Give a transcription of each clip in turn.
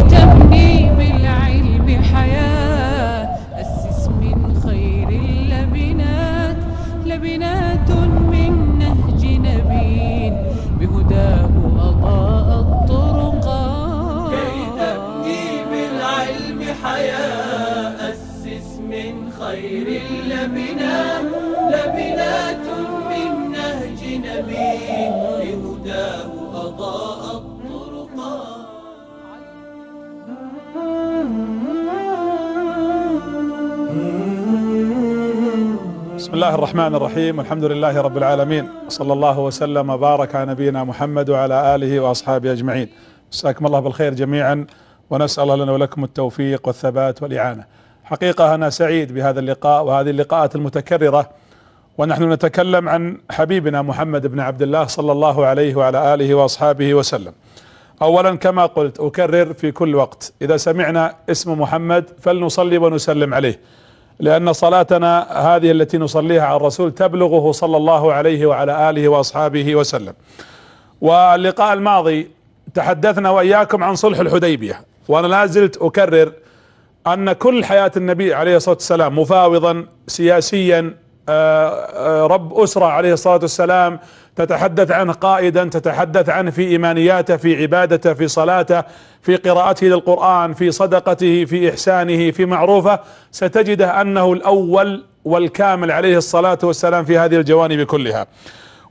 تبني بالعلم حياة، أسس من خير اللبنات، لبنات من نهج نبي بهداه أضاء الطرقات. كي تبني بالعلم حياة، أسس من خير اللبنات، لبنات من نهج نبي بهداه أضاء الطرقات. بسم الله الرحمن الرحيم، والحمد لله رب العالمين، وصلى الله وسلم وبارك على نبينا محمد وعلى آله وأصحابه أجمعين. مساكم الله بالخير جميعا، ونسأل الله لنا ولكم التوفيق والثبات والإعانة. حقيقة أنا سعيد بهذا اللقاء وهذه اللقاءات المتكررة، ونحن نتكلم عن حبيبنا محمد بن عبد الله صلى الله عليه وعلى آله وأصحابه وسلم. أولا كما قلت أكرر في كل وقت، إذا سمعنا اسم محمد فلنصلي ونسلم عليه، لأن صلاتنا هذه التي نصليها على الرسول تبلغه صلى الله عليه وعلى آله وأصحابه وسلم. واللقاء الماضي تحدثنا وإياكم عن صلح الحديبية، وأنا لا زلت أكرر أن كل حياة النبي عليه الصلاة والسلام مفاوضا سياسيا، رب أسرة عليه الصلاة والسلام، تتحدث عنه قائدا، تتحدث عنه في إيمانياته، في عبادته، في صلاته، في قراءته للقرآن، في صدقته، في إحسانه، في معروفه، ستجده أنه الأول والكامل عليه الصلاة والسلام في هذه الجوانب كلها.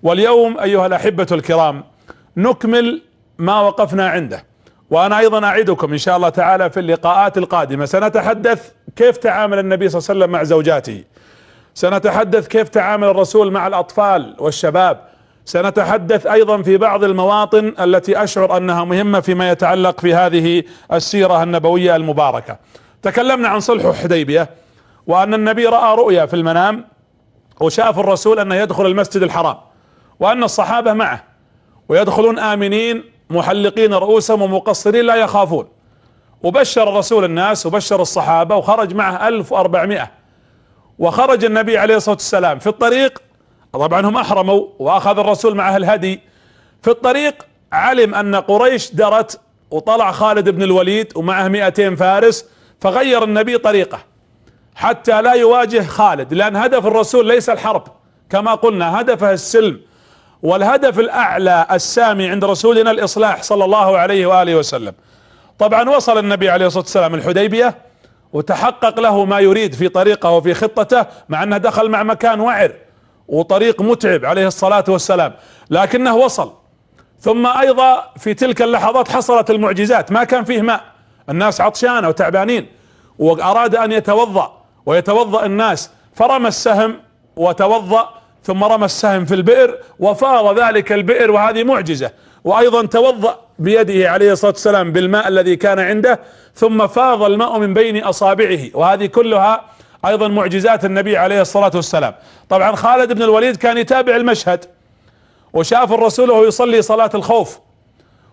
واليوم أيها الأحبة الكرام نكمل ما وقفنا عنده، وأنا أيضا أعدكم إن شاء الله تعالى في اللقاءات القادمة سنتحدث كيف تعامل النبي صلى الله عليه وسلم مع زوجاته، سنتحدث كيف تعامل الرسول مع الأطفال والشباب، سنتحدث أيضا في بعض المواطن التي أشعر أنها مهمة فيما يتعلق في هذه السيرة النبوية المباركة. تكلمنا عن صلح الحديبية، وأن النبي رأى رؤيا في المنام وشاف الرسول أنه يدخل المسجد الحرام، وأن الصحابة معه ويدخلون آمنين محلقين رؤوسهم ومقصرين لا يخافون، وبشر الرسول الناس وبشر الصحابة، وخرج معه 1400. وخرج النبي عليه الصلاة والسلام في الطريق، طبعا هم أحرموا وأخذ الرسول معه الهدي. في الطريق علم أن قريش درت، وطلع خالد بن الوليد ومعه 200 فارس، فغير النبي طريقه حتى لا يواجه خالد، لأن هدف الرسول ليس الحرب كما قلنا، هدفه السلم، والهدف الأعلى السامي عند رسولنا الإصلاح صلى الله عليه وآله وسلم. طبعا وصل النبي عليه الصلاة والسلام الحديبية، وتحقق له ما يريد في طريقه وفي خطته، مع أنه دخل مع مكان وعر وطريق متعب عليه الصلاة والسلام، لكنه وصل. ثم أيضا في تلك اللحظات حصلت المعجزات، ما كان فيه ماء، الناس عطشانة وتعبانين، وأراد أن يتوضأ ويتوضأ الناس، فرمى السهم وتوضأ، ثم رمى السهم في البئر وفاض ذلك البئر، وهذه معجزة. وأيضا توضأ بيده عليه الصلاة والسلام بالماء الذي كان عنده، ثم فاض الماء من بين أصابعه، وهذه كلها أيضا معجزات النبي عليه الصلاة والسلام. طبعا خالد بن الوليد كان يتابع المشهد، وشاف الرسول وهو يصلي صلاة الخوف،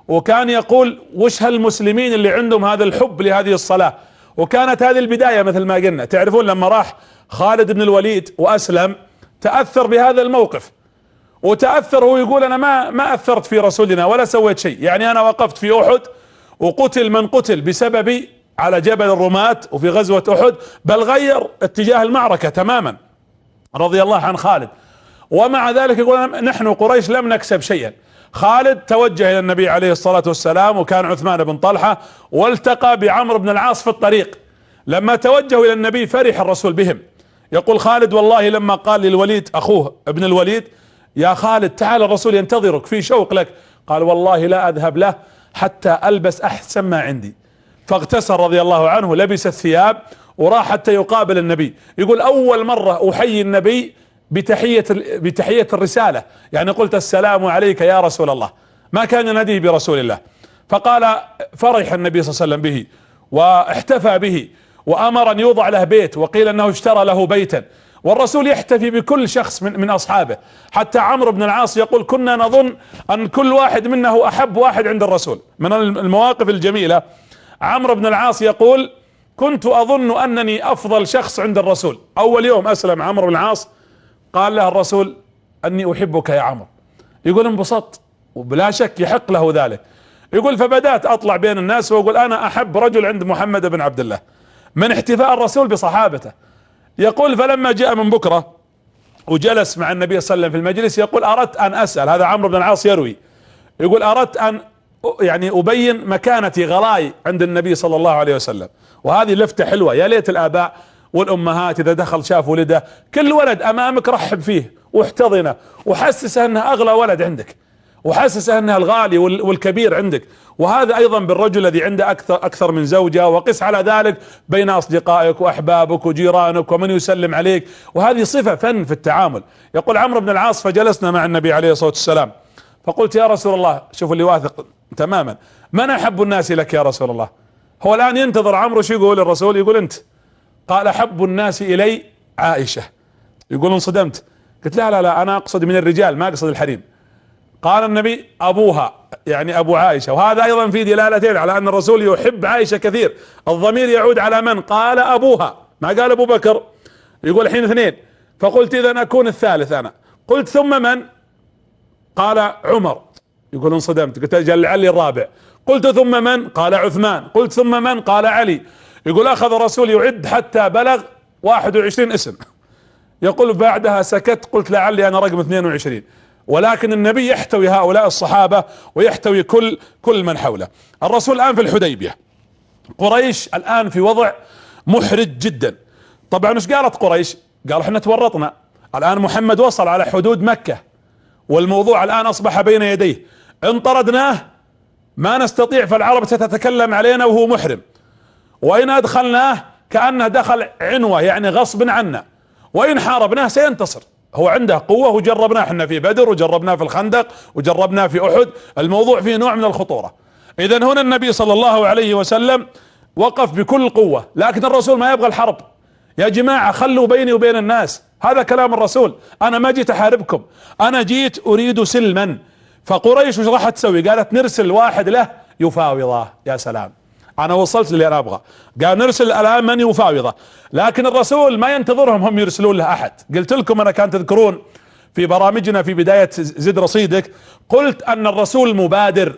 وكان يقول وش هالمسلمين اللي عندهم هذا الحب لهذه الصلاة. وكانت هذه البداية مثل ما قلنا، تعرفون لما راح خالد بن الوليد وأسلم تأثر بهذا الموقف، وتأثر هو يقول أنا ما أثرت في رسولنا ولا سويت شيء، يعني أنا وقفت في أحد وقتل من قتل بسببي على جبل الرماة وفي غزوة أحد، بل غير اتجاه المعركة تماما رضي الله عن خالد. ومع ذلك يقول نحن قريش لم نكسب شيئا. خالد توجه إلى النبي عليه الصلاة والسلام، وكان عثمان بن طلحة، والتقى بعمرو بن العاص في الطريق. لما توجهوا إلى النبي فرح الرسول بهم. يقول خالد والله لما قال للوليد أخوه ابن الوليد يا خالد تعال الرسول ينتظرك في شوق لك، قال والله لا أذهب له حتى ألبس أحسن ما عندي. فاغتسل رضي الله عنه، لبس الثياب وراح حتى يقابل النبي. يقول أول مرة أحيي النبي بتحية الرسالة، يعني قلت السلام عليك يا رسول الله، ما كان يناديه برسول الله. فقال فرح النبي صلى الله عليه وسلم به واحتفى به، وأمر أن يوضع له بيت، وقيل أنه اشترى له بيتا. والرسول يحتفي بكل شخص من أصحابه، حتى عمرو بن العاص يقول كنا نظن أن كل واحد منا هو أحب واحد عند الرسول. من المواقف الجميلة عمرو بن العاص يقول كنت أظن أنني أفضل شخص عند الرسول. أول يوم أسلم عمرو بن العاص قال له الرسول أني أحبك يا عمرو، يقول انبسطت، وبلا شك يحق له ذلك. يقول فبدأت اطلع بين الناس واقول انا احب رجل عند محمد بن عبد الله من احتفاء الرسول بصحابته. يقول فلما جاء من بكرة وجلس مع النبي صلى الله عليه وسلم في المجلس يقول اردت ان اسأل، هذا عمرو بن العاص يروي، يقول اردت ان يعني ابين مكانتي غلاي عند النبي صلى الله عليه وسلم. وهذه لفتة حلوة، يا ليت الاباء والامهات اذا دخل شاف ولده كل ولد امامك رحب فيه واحتضنه وحسسه انه اغلى ولد عندك، وحسسه انه الغالي والكبير عندك. وهذا ايضا بالرجل الذي عنده اكثر من زوجة، وقس على ذلك بين اصدقائك واحبابك وجيرانك ومن يسلم عليك، وهذه صفة فن في التعامل. يقول عمرو بن العاص فجلسنا مع النبي عليه الصلاة والسلام فقلت يا رسول الله، شوف اللي واثق تماما، من احب الناس لك يا رسول الله؟ هو الان ينتظر عمرو شو يقول الرسول؟ يقول انت. قال احب الناس الي عائشة. يقول انصدمت، قلت لا لا لا انا اقصد من الرجال ما اقصد الحريم. قال النبي ابوها، يعني ابو عائشة. وهذا ايضا في دلالتين على ان الرسول يحب عائشة كثير. الضمير يعود على من؟ قال ابوها، ما قال ابو بكر. يقول الحين اثنين. فقلت اذا اكون الثالث انا. قلت ثم من؟ قال عمر. يقول انصدمت، قلت اجل لعلي الرابع. قلت ثم من؟ قال عثمان. قلت ثم من؟ قال علي. يقول اخذ الرسول يعد حتى بلغ 21 اسم. يقول بعدها سكت، قلت لعلي انا رقم 22. ولكن النبي يحتوي هؤلاء الصحابة ويحتوي كل من حوله. الرسول الان في الحديبية، قريش الان في وضع محرج جدا. طبعا ايش قالت قريش؟ قالوا احنا تورطنا، الان محمد وصل على حدود مكة والموضوع الان اصبح بين يديه، ان طردناه ما نستطيع فالعرب ستتكلم علينا وهو محرم، وان ادخلناه كأنه دخل عنوة يعني غصب عنا، وان حاربناه سينتصر. هو عنده قوة وجربناه احنا في بدر وجربناه في الخندق وجربناه في احد، الموضوع فيه نوع من الخطورة. اذا هنا النبي صلى الله عليه وسلم وقف بكل قوة، لكن الرسول ما يبغى الحرب. يا جماعة خلوا بيني وبين الناس، هذا كلام الرسول، انا ما جيت احاربكم، انا جيت اريد سلما. فقريش وش راح تسوي؟ قالت نرسل واحد له يفاوضه. يا سلام، انا وصلت اللي انا ابغى. قال نرسل الان من يفاوضه، لكن الرسول ما ينتظرهم هم يرسلون له احد. قلت لكم انا كان تذكرون في برامجنا في بداية زد رصيدك، قلت ان الرسول مبادر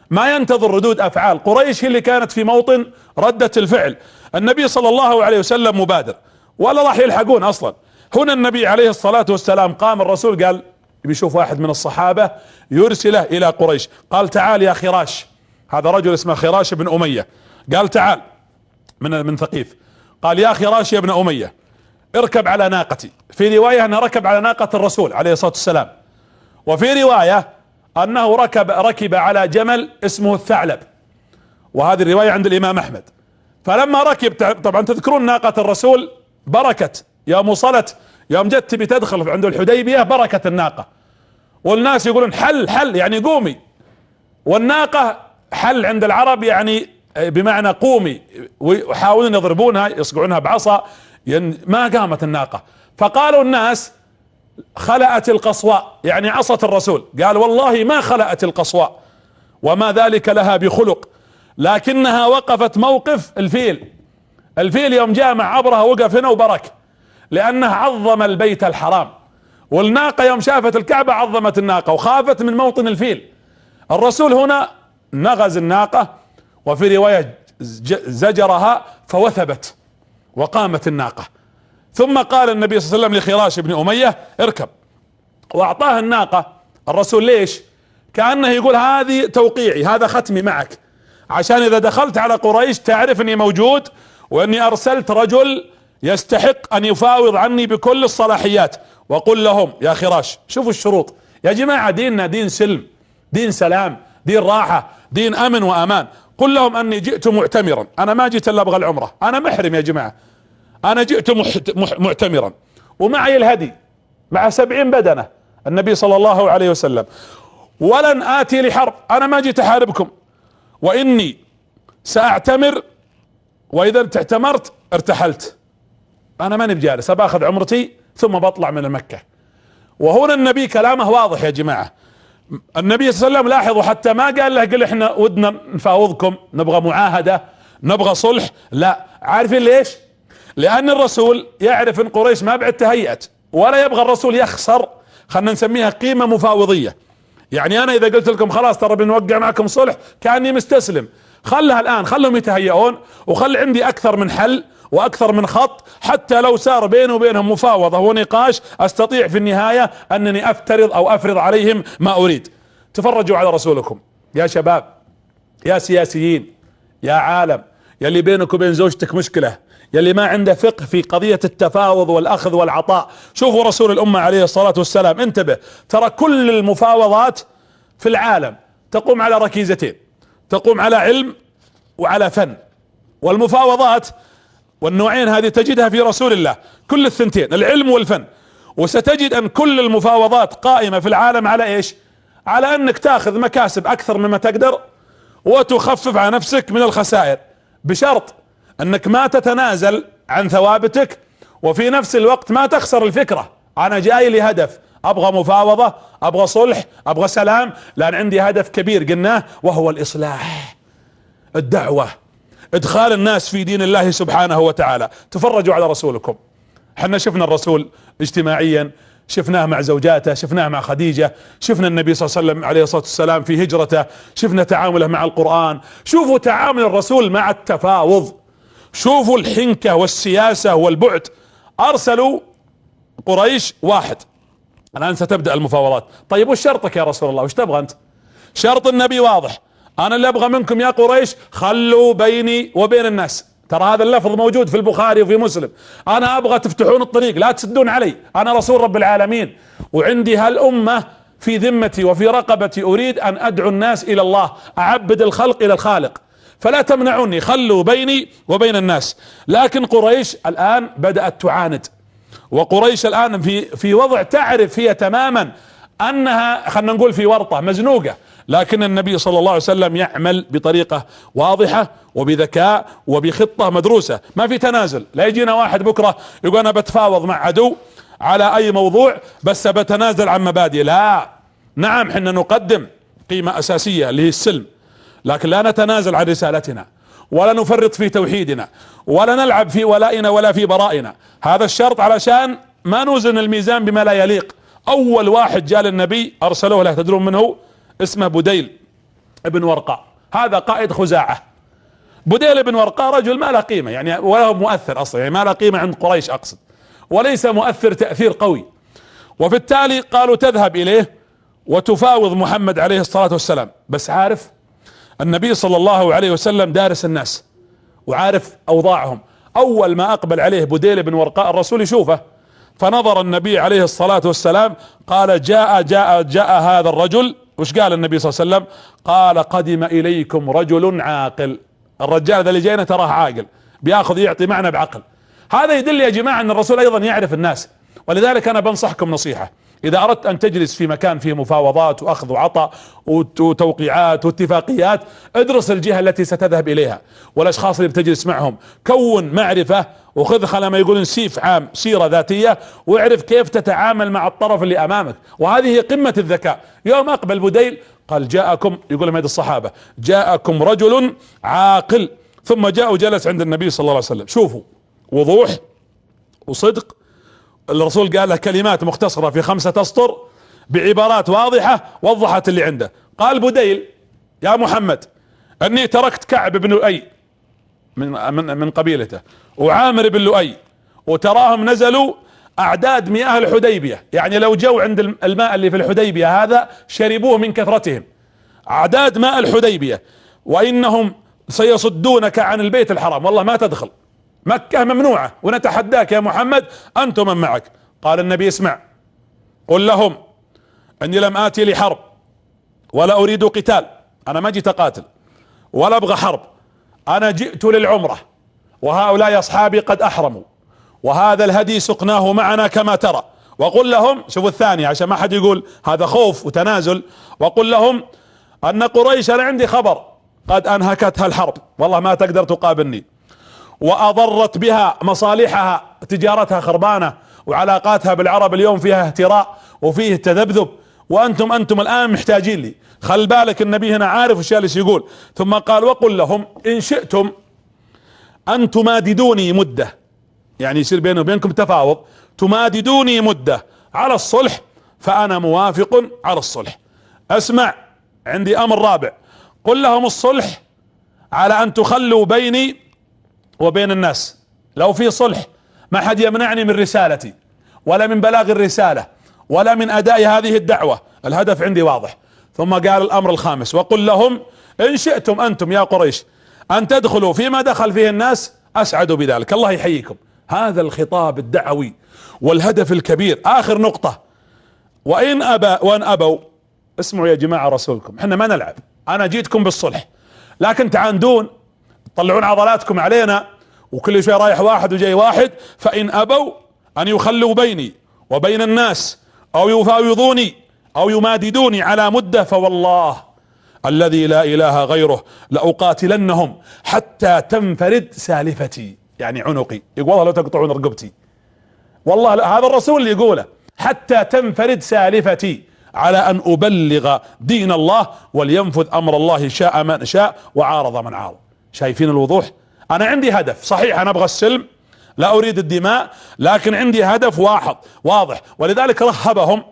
ما ينتظر ردود افعال. قريش هي اللي كانت في موطن ردة الفعل، النبي صلى الله عليه وسلم مبادر ولا راح يلحقون اصلا. هنا النبي عليه الصلاة والسلام قام الرسول قال بيشوف واحد من الصحابة يرسله الى قريش، قال تعال يا خراش، هذا رجل اسمه خراش بن امية، قال تعال من ثقيف، قال يا خراش يا ابن امية اركب على ناقتي. في رواية انه ركب على ناقة الرسول عليه الصلاة والسلام، وفي رواية انه ركب على جمل اسمه الثعلب، وهذه الرواية عند الامام احمد. فلما ركب، طبعا تذكرون ناقة الرسول بركت، يوم وصلت يوم جت تبي تدخل عند الحديبية بركت الناقة، والناس يقولون حل يعني قومي، والناقة حل عند العرب يعني بمعنى قومي، ويحاولون يضربونها يصقعونها بعصا، ما قامت الناقة. فقالوا الناس خلأت القصواء، يعني عصت الرسول. قال والله ما خلأت القصواء وما ذلك لها بخلق، لكنها وقفت موقف الفيل. الفيل يوم جاء مع عبرها وقف هنا وبرك، لأنه عظم البيت الحرام، والناقة يوم شافت الكعبة عظمت الناقة وخافت من موطن الفيل. الرسول هنا نغز الناقة، وفي رواية زجرها فوثبت وقامت الناقة. ثم قال النبي صلى الله عليه وسلم لخراش بن أمية اركب، واعطاه الناقة الرسول. ليش؟ كأنه يقول هذه توقيعي، هذا ختمي معك، عشان اذا دخلت على قريش تعرف اني موجود، واني ارسلت رجل يستحق ان يفاوض عني بكل الصلاحيات. وقل لهم يا خراش، شوفوا الشروط يا جماعة، ديننا دين سلم، دين سلام، دين راحة، دين امن وامان. قل لهم اني جئت معتمرا، انا ما جئت الا ابغى العمرة، انا محرم يا جماعة، انا جئت معتمرا ومعي الهدي مع 70 بدنة النبي صلى الله عليه وسلم، ولن آتي لحرب، انا ما جيت احاربكم، واني ساعتمر، واذا اعتمرت ارتحلت، انا ماني بجالس، باخذ عمرتي ثم بطلع من مكة. وهنا النبي كلامه واضح يا جماعة. النبي صلى الله عليه وسلم لاحظوا حتى ما قال له قل احنا ودنا نفاوضكم، نبغى معاهدة، نبغى صلح، لا. عارفين ليش؟ لان الرسول يعرف ان قريش ما بعد تهيأت، ولا يبغى الرسول يخسر، خلنا نسميها قيمة مفاوضية، يعني انا اذا قلت لكم خلاص ترى بنوقع معكم صلح كاني مستسلم، خلها الان، خلهم يتهيئون، وخل عندي اكثر من حل واكثر من خط، حتى لو صار بيني وبينهم مفاوضة ونقاش استطيع في النهاية انني افترض او افرض عليهم ما اريد. تفرجوا على رسولكم يا شباب، يا سياسيين، يا عالم، يلي بينك وبين زوجتك مشكلة، يلي ما عنده فقه في قضية التفاوض والاخذ والعطاء، شوفوا رسول الامة عليه الصلاة والسلام. انتبه، ترى كل المفاوضات في العالم تقوم على ركيزتين، تقوم على علم وعلى فن. والمفاوضات والنوعين هذه تجدها في رسول الله، كل الثنتين، العلم والفن. وستجد ان كل المفاوضات قائمة في العالم على ايش؟ على انك تاخذ مكاسب اكثر مما تقدر وتخفف على نفسك من الخسائر، بشرط انك ما تتنازل عن ثوابتك، وفي نفس الوقت ما تخسر الفكرة. انا جاي لهدف، ابغى مفاوضة، ابغى صلح، ابغى سلام، لان عندي هدف كبير قلناه وهو الاصلاح، الدعوة، ادخال الناس في دين الله سبحانه وتعالى. تفرجوا على رسولكم. حنا شفنا الرسول اجتماعيا، شفناه مع زوجاته، شفناه مع خديجة، شفنا النبي صلى الله عليه وسلم عليه الصلاة والسلام في هجرته، شفنا تعامله مع القرآن. شوفوا تعامل الرسول مع التفاوض، شوفوا الحنكة والسياسة والبعد. ارسلوا قريش واحد، الان ستبدأ المفاوضات. طيب وش شرطك يا رسول الله؟ وش تبغى انت؟ شرط النبي واضح، انا اللي ابغى منكم يا قريش خلوا بيني وبين الناس. ترى هذا اللفظ موجود في البخاري وفي مسلم. انا ابغى تفتحون الطريق، لا تسدون علي، انا رسول رب العالمين، وعندي هالامة في ذمتي وفي رقبتي، اريد ان ادعو الناس الى الله، اعبد الخلق الى الخالق، فلا تمنعوني، خلوا بيني وبين الناس. لكن قريش الان بدأت تعاند، وقريش الان في وضع تعرف هي تماما انها، خلنا نقول في ورطة مزنوقة، لكن النبي صلى الله عليه وسلم يعمل بطريقة واضحة وبذكاء وبخطة مدروسة، ما في تنازل. لا يجينا واحد بكرة يقول انا بتفاوض مع عدو على اي موضوع بس بتنازل عن مبادئ، لا. نعم حنا نقدم قيمة اساسية اللي هي السلم، لكن لا نتنازل عن رسالتنا، ولا نفرط في توحيدنا، ولا نلعب في ولائنا ولا في برائنا. هذا الشرط علشان ما نوزن الميزان بما لا يليق. اول واحد جاء للنبي ارسلوه له، تدرون من هو؟ اسمه بديل ابن ورقاء، هذا قائد خزاعة. بديل ابن ورقاء رجل ما له قيمة يعني، ولا مؤثر اصلا، يعني ما له قيمة عند قريش اقصد، وليس مؤثر تأثير قوي. وبالتالي قالوا تذهب اليه وتفاوض محمد عليه الصلاة والسلام. بس عارف النبي صلى الله عليه وسلم دارس الناس وعارف اوضاعهم. اول ما اقبل عليه بديل بن ورقاء الرسول يشوفه، فنظر النبي عليه الصلاة والسلام قال جاء هذا الرجل. وش قال النبي صلى الله عليه وسلم؟ قال قدم اليكم رجل عاقل. الرجال ذا اللي جاينا تراه عاقل، بياخذ يعطي معنا بعقل. هذا يدل يا جماعة ان الرسول ايضا يعرف الناس. ولذلك انا بنصحكم نصيحة، اذا اردت ان تجلس في مكان فيه مفاوضات واخذ وعطاء وتوقيعات واتفاقيات، ادرس الجهة التي ستذهب اليها والاشخاص اللي بتجلس معهم، كون معرفة وخذ خلما يقولون سيف عام، سيرة ذاتية، واعرف كيف تتعامل مع الطرف اللي امامك. وهذه هي قمة الذكاء. يوم اقبل بديل قال جاءكم، يقول لهم هذه الصحابة، جاءكم رجل عاقل. ثم جاء وجلس عند النبي صلى الله عليه وسلم. شوفوا وضوح وصدق. الرسول قال له كلمات مختصرة في 5 أسطر بعبارات واضحة وضحت اللي عنده. قال بديل يا محمد اني تركت كعب بن لؤي من قبيلته وعامر بن لؤي، وتراهم نزلوا اعداد مياه الحديبية، يعني لو جو عند الماء اللي في الحديبية هذا شربوه من كثرتهم، اعداد ماء الحديبية، وانهم سيصدونك عن البيت الحرام، والله ما تدخل مكة ممنوعة، ونتحداك يا محمد انت من معك. قال النبي اسمع، قل لهم اني لم اتي لحرب ولا اريد قتال، انا ما جيت اقاتل ولا ابغى حرب، انا جئت للعمرة، وهؤلاء اصحابي قد احرموا، وهذا الهدي سقناه معنا كما ترى. وقل لهم، شوفوا الثانية عشان ما حد يقول هذا خوف وتنازل، وقل لهم ان قريش انا عندي خبر قد انهكتها الحرب، والله ما تقدر تقابلني، واضرت بها مصالحها، تجارتها خربانة، وعلاقاتها بالعرب اليوم فيها اهتراء وفيه تذبذب، وانتم الان محتاجين لي. خل بالك النبي هنا عارف وش جالس يقول. ثم قال وقل لهم ان شئتم ان تماددوني مدة، يعني يصير بيني وبينكم تفاوض، تماددوني مدة على الصلح فانا موافق على الصلح. اسمع، عندي امر رابع، قل لهم الصلح على ان تخلوا بيني وبين الناس. لو في صلح ما حد يمنعني من رسالتي ولا من بلاغ الرسالة ولا من اداء هذه الدعوة، الهدف عندي واضح. ثم قال الامر الخامس، وقل لهم ان شئتم انتم يا قريش ان تدخلوا فيما دخل فيه الناس اسعدوا بذلك. الله يحييكم. هذا الخطاب الدعوي والهدف الكبير. اخر نقطة، وان ابوا، اسمعوا يا جماعة رسولكم، احنا ما نلعب، انا جيتكم بالصلح، لكن تعاندون تطلعون عضلاتكم علينا وكل شوي رايح واحد وجاي واحد. فان ابوا ان يخلوا بيني وبين الناس او يفاوضوني او يماددوني على مدة، فوالله الذي لا اله غيره لاقاتلنهم حتى تنفرد سالفتي، يعني عنقي. يقول والله لو تقطعون رقبتي، والله هذا الرسول اللي يقوله، حتى تنفرد سالفتي على ان ابلغ دين الله ولينفذ امر الله، شاء من شاء وعارض من عارض. شايفين الوضوح؟ انا عندي هدف صحيح، انا ابغى السلم، لا اريد الدماء، لكن عندي هدف واضح. ولذلك رهبهم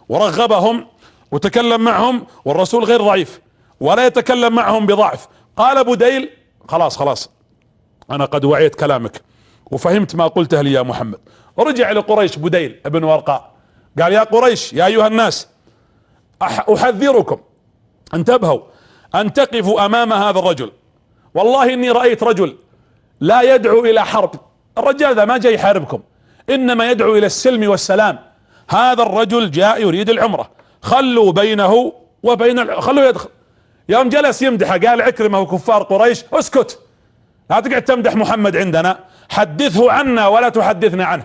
ورغبهم وتكلم معهم، والرسول غير ضعيف ولا يتكلم معهم بضعف. قال بديل خلاص انا قد وعيت كلامك وفهمت ما قلته لي يا محمد. رجع لقريش بديل ابن ورقاء قال يا قريش يا ايها الناس احذركم، انتبهوا ان تقفوا امام هذا الرجل. والله اني رأيت رجل لا يدعو الى حرب، الرجال ذا ما جاي يحاربكم، انما يدعو الى السلم والسلام. هذا الرجل جاء يريد العمرة، خلوا بينه وبين خلوا يدخل. يوم جلس يمدحه قال عكرمة وكفار قريش اسكت، لا تقعد تمدح محمد عندنا، حدثه عنا ولا تحدثنا عنه.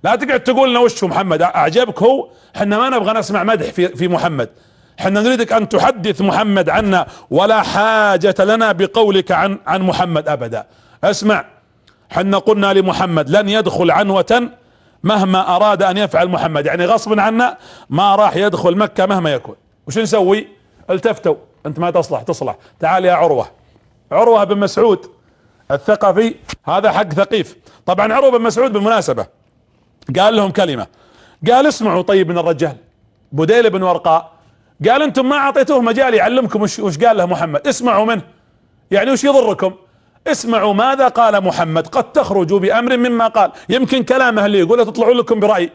لا تقعد تقول لنا وش محمد، اعجبك هو، احنا ما نبغى نسمع مدح في محمد، احنا نريدك ان تحدث محمد عنا، ولا حاجة لنا بقولك عن محمد ابدا. اسمع، احنا قلنا لمحمد لن يدخل عنوة مهما اراد ان يفعل محمد، يعني غصبا عنا ما راح يدخل مكة مهما يكون. وش نسوي؟ التفتوا، انت ما تصلح، تعال يا عروة بن مسعود الثقفي، هذا حق ثقيف. طبعا عروة بن مسعود بالمناسبة قال لهم كلمة، قال اسمعوا طيب من الرجال بديل بن ورقاء، قال انتم ما اعطيتوه مجال يعلمكم وش قال له محمد، اسمعوا منه، يعني وش يضركم؟ اسمعوا ماذا قال محمد، قد تخرجوا بامر مما قال، يمكن كلامه اللي يقول تطلعوا لكم برأي.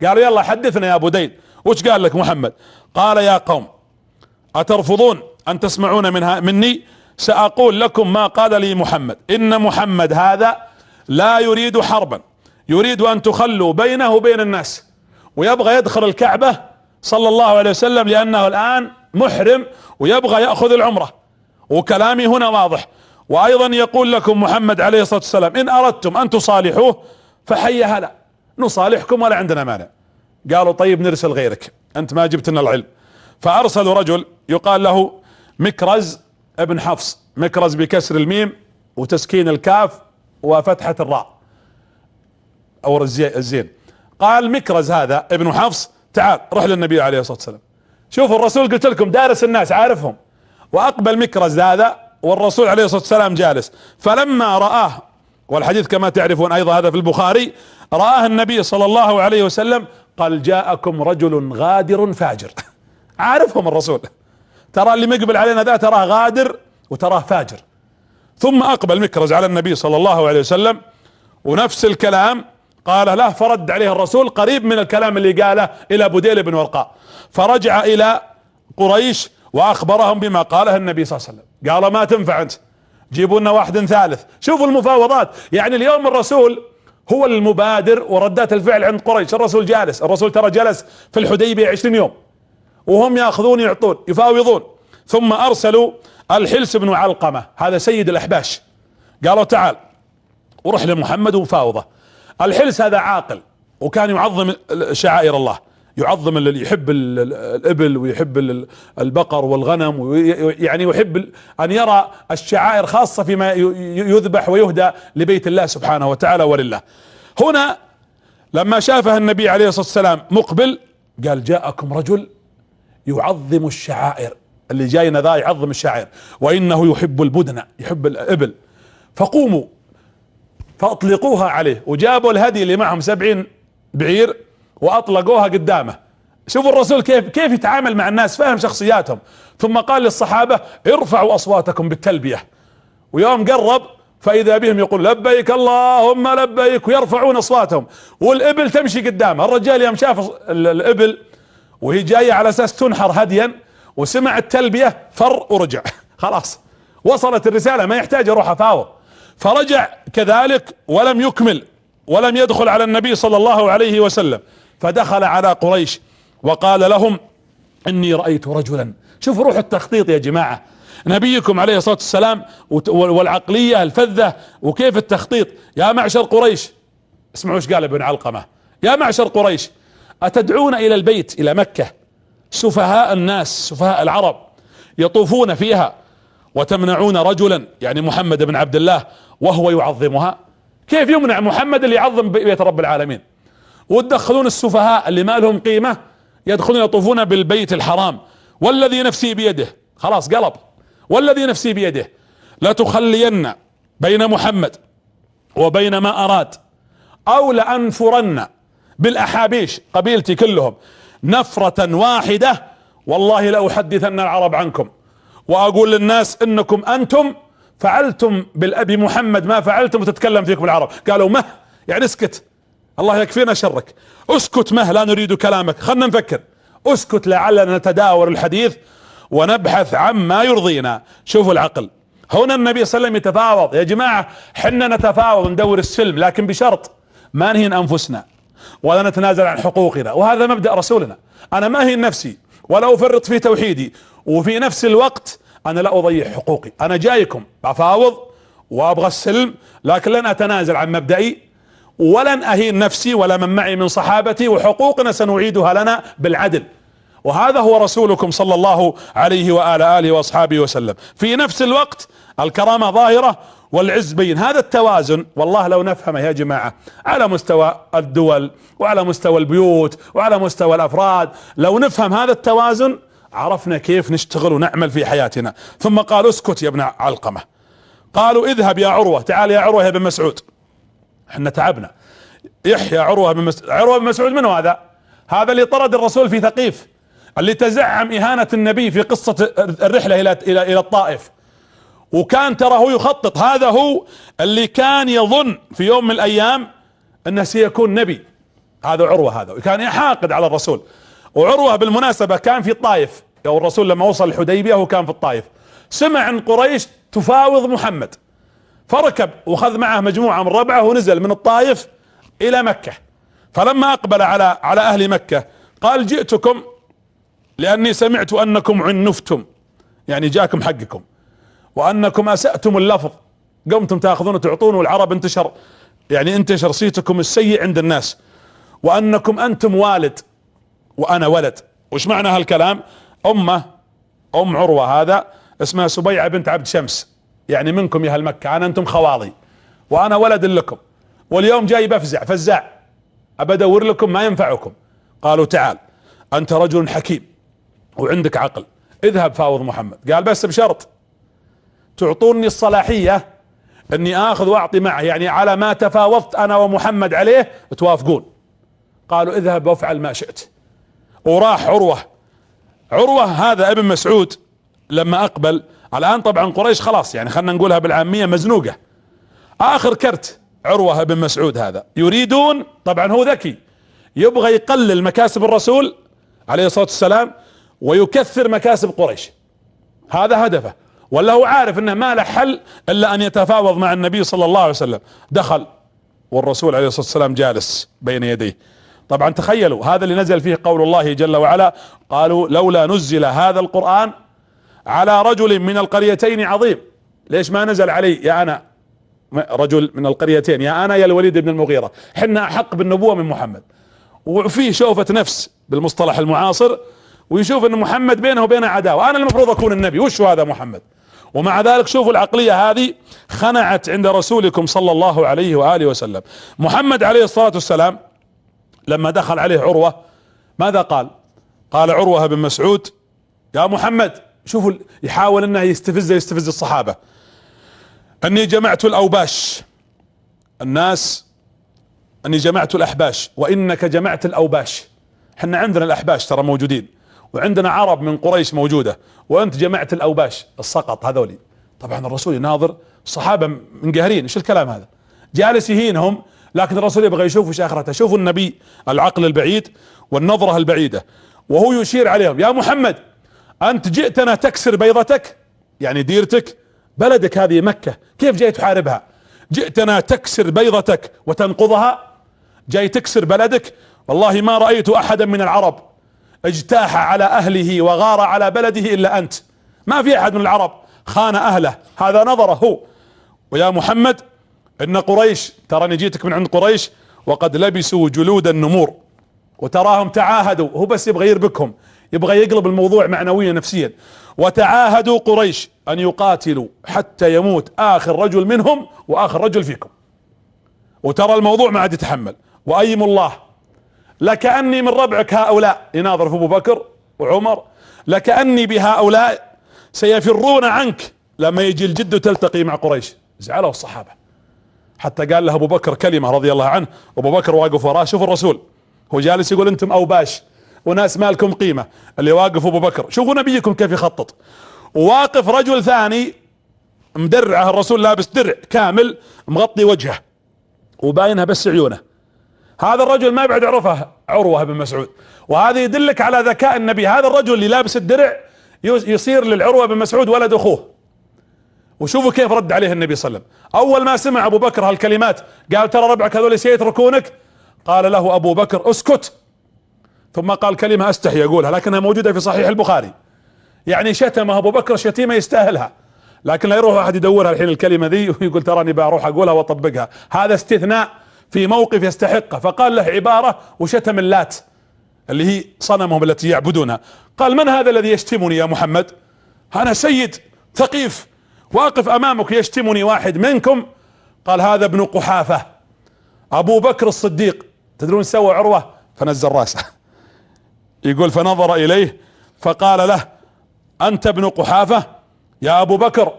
قالوا يلا حدثنا يا بديل وش قال لك محمد؟ قال يا قوم اترفضون ان تسمعون مني؟ ساقول لكم ما قال لي محمد، ان محمد هذا لا يريد حربا، يريد ان تخلوا بينه وبين الناس، ويبغى يدخل الكعبة صلى الله عليه وسلم لانه الان محرم ويبغى يأخذ العمرة، وكلامي هنا واضح. وايضا يقول لكم محمد عليه الصلاة والسلام ان اردتم ان تصالحوه فحي هلا، نصالحكم ولا عندنا مانع. قالوا طيب نرسل غيرك، انت ما جبت لنا العلم. فارسلوا رجل يقال له مكرز ابن حفص، مكرز بكسر الميم وتسكين الكاف وفتحة الراء او الزين. قال مكرز هذا ابن حفص تعال روح للنبي عليه الصلاة والسلام. شوفوا الرسول قلت لكم دارس الناس عارفهم، واقبل مكرز هذا والرسول عليه الصلاة والسلام جالس. فلما رآه، والحديث كما تعرفون ايضا هذا في البخاري، رآه النبي صلى الله عليه وسلم قال جاءكم رجل غادر فاجر. عارفهم الرسول، ترى اللي مقبل علينا ذا تراه غادر وتراه فاجر. ثم اقبل مكرز على النبي صلى الله عليه وسلم ونفس الكلام قال له، فرد عليه الرسول قريب من الكلام اللي قاله الى بديل بن ورقاء. فرجع الى قريش واخبرهم بما قاله النبي صلى الله عليه وسلم. قال ما تنفع انت، جيبوا لنا واحد ثالث. شوفوا المفاوضات، يعني اليوم الرسول هو المبادر وردات الفعل عند قريش. الرسول جالس، الرسول ترى جلس في الحديبية 20 يوم وهم ياخذون يعطون يفاوضون. ثم ارسلوا الحلس بن علقمة، هذا سيد الاحباش، قالوا تعال وروح لمحمد وفاوضه. الحلس هذا عاقل وكان يعظم شعائر الله، يعظم اللي يحب الابل ويحب البقر والغنم، ويعني يحب ان يرى الشعائر خاصة فيما يذبح ويهدى لبيت الله سبحانه وتعالى ولله. هنا لما شافه النبي عليه الصلاة والسلام مقبل قال جاءكم رجل يعظم الشعائر، اللي جاينا ذا يعظم الشعائر، وانه يحب البدن، يحب الابل، فقوموا فاطلقوها عليه. وجابوا الهدي اللي معهم 70 بعير واطلقوها قدامه، شوفوا الرسول كيف يتعامل مع الناس، فاهم شخصياتهم. ثم قال للصحابة ارفعوا اصواتكم بالتلبية، ويوم قرب فاذا بهم يقول لبيك اللهم لبيك، ويرفعون اصواتهم، والابل تمشي قدامه. الرجال يوم شاف الابل وهي جاية على اساس تنحر هديا وسمع التلبية فر ورجع، خلاص وصلت الرسالة، ما يحتاج اروح افاوض. فرجع كذلك ولم يكمل ولم يدخل على النبي صلى الله عليه وسلم، فدخل على قريش وقال لهم اني رأيت رجلا. شوفوا روح التخطيط يا جماعة، نبيكم عليه الصلاة والسلام والعقلية الفذة وكيف التخطيط. يا معشر قريش، اسمعوا ايش قال ابن علقمة، يا معشر قريش اتدعون الى البيت الى مكة سفهاء الناس سفهاء العرب يطوفون فيها وتمنعون رجلا يعني محمد بن عبد الله وهو يعظمها؟ كيف يمنع محمد اللي يعظم بيت رب العالمين، وتدخلون السفهاء اللي ما لهم قيمة يدخلون يطوفون بالبيت الحرام؟ والذي نفسي بيده، خلاص قلب، والذي نفسي بيده لتخلين بين محمد وبين ما اراد، او لانفرن بالاحابيش قبيلتي كلهم نفرة واحدة، والله لاحدثن العرب عنكم، واقول للناس انكم انتم فعلتم بالابي محمد ما فعلتم وتتكلم فيكم العرب. قالوا مه، يعني اسكت الله يكفينا شرك، اسكت مه لا نريد كلامك، خلنا نفكر، اسكت لعلنا نتداول الحديث ونبحث عما يرضينا. شوفوا العقل هنا، النبي صلى الله عليه وسلم يتفاوض. يا جماعة حنا نتفاوض ندور السلم، لكن بشرط ما نهين انفسنا ولا نتنازل عن حقوقنا، وهذا مبدأ رسولنا. انا ما هين نفسي ولا افرط في توحيدي، وفي نفس الوقت انا لا اضيع حقوقي. انا جايكم افاوض وابغى السلم، لكن لن اتنازل عن مبدئي ولن اهين نفسي ولا من معي من صحابتي، وحقوقنا سنعيدها لنا بالعدل. وهذا هو رسولكم صلى الله عليه وآله آله واصحابه وسلم. في نفس الوقت الكرامة ظاهرة والعز بين. هذا التوازن والله لو نفهمه يا جماعة على مستوى الدول وعلى مستوى البيوت وعلى مستوى الافراد، لو نفهم هذا التوازن عرفنا كيف نشتغل ونعمل في حياتنا. ثم قال اسكت يا ابن علقمة، قالوا اذهب يا عروة، تعال يا عروة يا بن مسعود، احنا تعبنا. يحيى عروة بن مسعود، عروة بن مسعود من هذا؟ هذا اللي طرد الرسول في ثقيف، اللي تزعم اهانة النبي في قصة الرحلة الى الطائف، وكان ترى هو يخطط. هذا هو اللي كان يظن في يوم من الايام انه سيكون نبي، هذا عروة، هذا كان يحاقد على الرسول. وعروة بالمناسبة كان في الطائف، او الرسول لما وصل الحديبية هو كان في الطائف، سمع عن قريش تفاوض محمد، فركب وخذ معه مجموعة من ربعه ونزل من الطائف الى مكة. فلما اقبل على اهل مكة قال جئتكم لاني سمعت انكم عنفتم، يعني جاكم حقكم، وانكم اسأتم اللفظ، قمتم تاخذون وتعطون، والعرب انتشر صيتكم السيء عند الناس، وانكم انتم والد وانا ولد. وش معنى هالكلام؟ ام عروة هذا اسمها سبيعة بنت عبد شمس، يعني منكم يا اهل مكة، انتم خواضي وانا ولد لكم، واليوم جاي بفزع فزاع ابدور لكم ما ينفعكم. قالوا تعال انت رجل حكيم وعندك عقل، اذهب فاوض محمد. قال بس بشرط تعطوني الصلاحية اني اخذ واعطي معه، يعني على ما تفاوضت انا ومحمد عليه توافقون. قالوا اذهب وافعل ما شئت. وراح عروة هذا ابن مسعود لما اقبل. الان طبعا قريش خلاص، يعني خلنا نقولها بالعامية مزنوقة، اخر كرت عروة بن مسعود هذا. يريدون، طبعا هو ذكي، يبغى يقلل مكاسب الرسول عليه الصلاة والسلام ويكثر مكاسب قريش، هذا هدفه، ولا هو عارف انه ما له حل الا ان يتفاوض مع النبي صلى الله عليه وسلم. دخل والرسول عليه الصلاة والسلام جالس بين يديه. طبعا تخيلوا هذا اللي نزل فيه قول الله جل وعلا قالوا لولا نزل هذا القرآن على رجل من القريتين عظيم. ليش ما نزل علي يا انا رجل من القريتين، يا انا يا الوليد بن المغيرة، حنا احق بالنبوة من محمد. وفيه شوفة نفس بالمصطلح المعاصر، ويشوف ان محمد بينه وبينه عداوة، انا المفروض اكون النبي، وش هذا محمد؟ ومع ذلك شوفوا العقلية هذه خنعت عند رسولكم صلى الله عليه وآله وسلم. محمد عليه الصلاة والسلام لما دخل عليه عروة ماذا قال؟ قال عروة بن مسعود يا محمد، شوفوا يحاول انه يستفز الصحابة، اني جمعت الاوباش، الناس اني جمعت الاحباش وانك جمعت الاوباش، احنا عندنا الاحباش ترى موجودين، وعندنا عرب من قريش موجودة، وانت جمعت الاوباش السقط هذولي. طبعا الرسول يناظر الصحابة منقهرين، ايش الكلام هذا؟ جالس يهينهم، لكن الرسول يبغى يشوف ايش اخرته. شوفوا النبي العقل البعيد والنظرة البعيدة، وهو يشير عليهم: يا محمد انت جئتنا تكسر بيضتك، يعني ديرتك، بلدك هذه مكة، كيف جاي تحاربها؟ جئتنا تكسر بيضتك وتنقضها، جاي تكسر بلدك؟ والله ما رأيت احدا من العرب اجتاح على اهله وغار على بلده الا انت. ما في احد من العرب خان اهله، هذا نظره هو. ويا محمد ان قريش، تراني جيتك من عند قريش وقد لبسوا جلود النمور، وتراهم تعاهدوا، هو بس يبغى يربكهم، يبغى يقلب الموضوع معنويا نفسيا. وتعاهدوا قريش ان يقاتلوا حتى يموت اخر رجل منهم واخر رجل فيكم. وترى الموضوع ما عاد يتحمل. وايم الله لكأني من ربعك هؤلاء، يناظر في ابو بكر وعمر، لكأني بهؤلاء سيفرون عنك لما يجي الجد وتلتقي مع قريش. زعلوا الصحابة، حتى قال له ابو بكر كلمة رضي الله عنه، ابو بكر واقف وراه. شوف الرسول هو جالس يقول انتم اوباش وناس ما لكم قيمة، اللي واقف ابو بكر. شوفوا نبيكم كيف يخطط. وواقف رجل ثاني مدرعه، الرسول لابس درع كامل مغطي وجهه وباينها بس عيونه. هذا الرجل ما بعد عرفه عروة بن مسعود، وهذا يدلك على ذكاء النبي. هذا الرجل اللي لابس الدرع يصير للعروة بن مسعود ولد اخوه. وشوفوا كيف رد عليه النبي صلى الله عليه وسلم. اول ما سمع ابو بكر هالكلمات قال: ترى ربعك هذول سيتركونك. قال له ابو بكر: اسكت. ثم قال كلمة استحي اقولها لكنها موجودة في صحيح البخاري، يعني شتمه ابو بكر شتيمة يستاهلها، لكن لا يروح واحد يدورها الحين الكلمة ذي ويقول تراني بروح اقولها واطبقها. هذا استثناء في موقف يستحقه. فقال له عبارة وشتم اللات اللي هي صنمهم التي يعبدونها. قال: من هذا الذي يشتمني يا محمد؟ انا سيد ثقيف واقف امامك يشتمني واحد منكم. قال: هذا ابن قحافة ابو بكر الصديق. تدرون سوى عروة؟ فنزل راسه. يقول: فنظر اليه فقال له: انت ابن قحافة يا ابو بكر،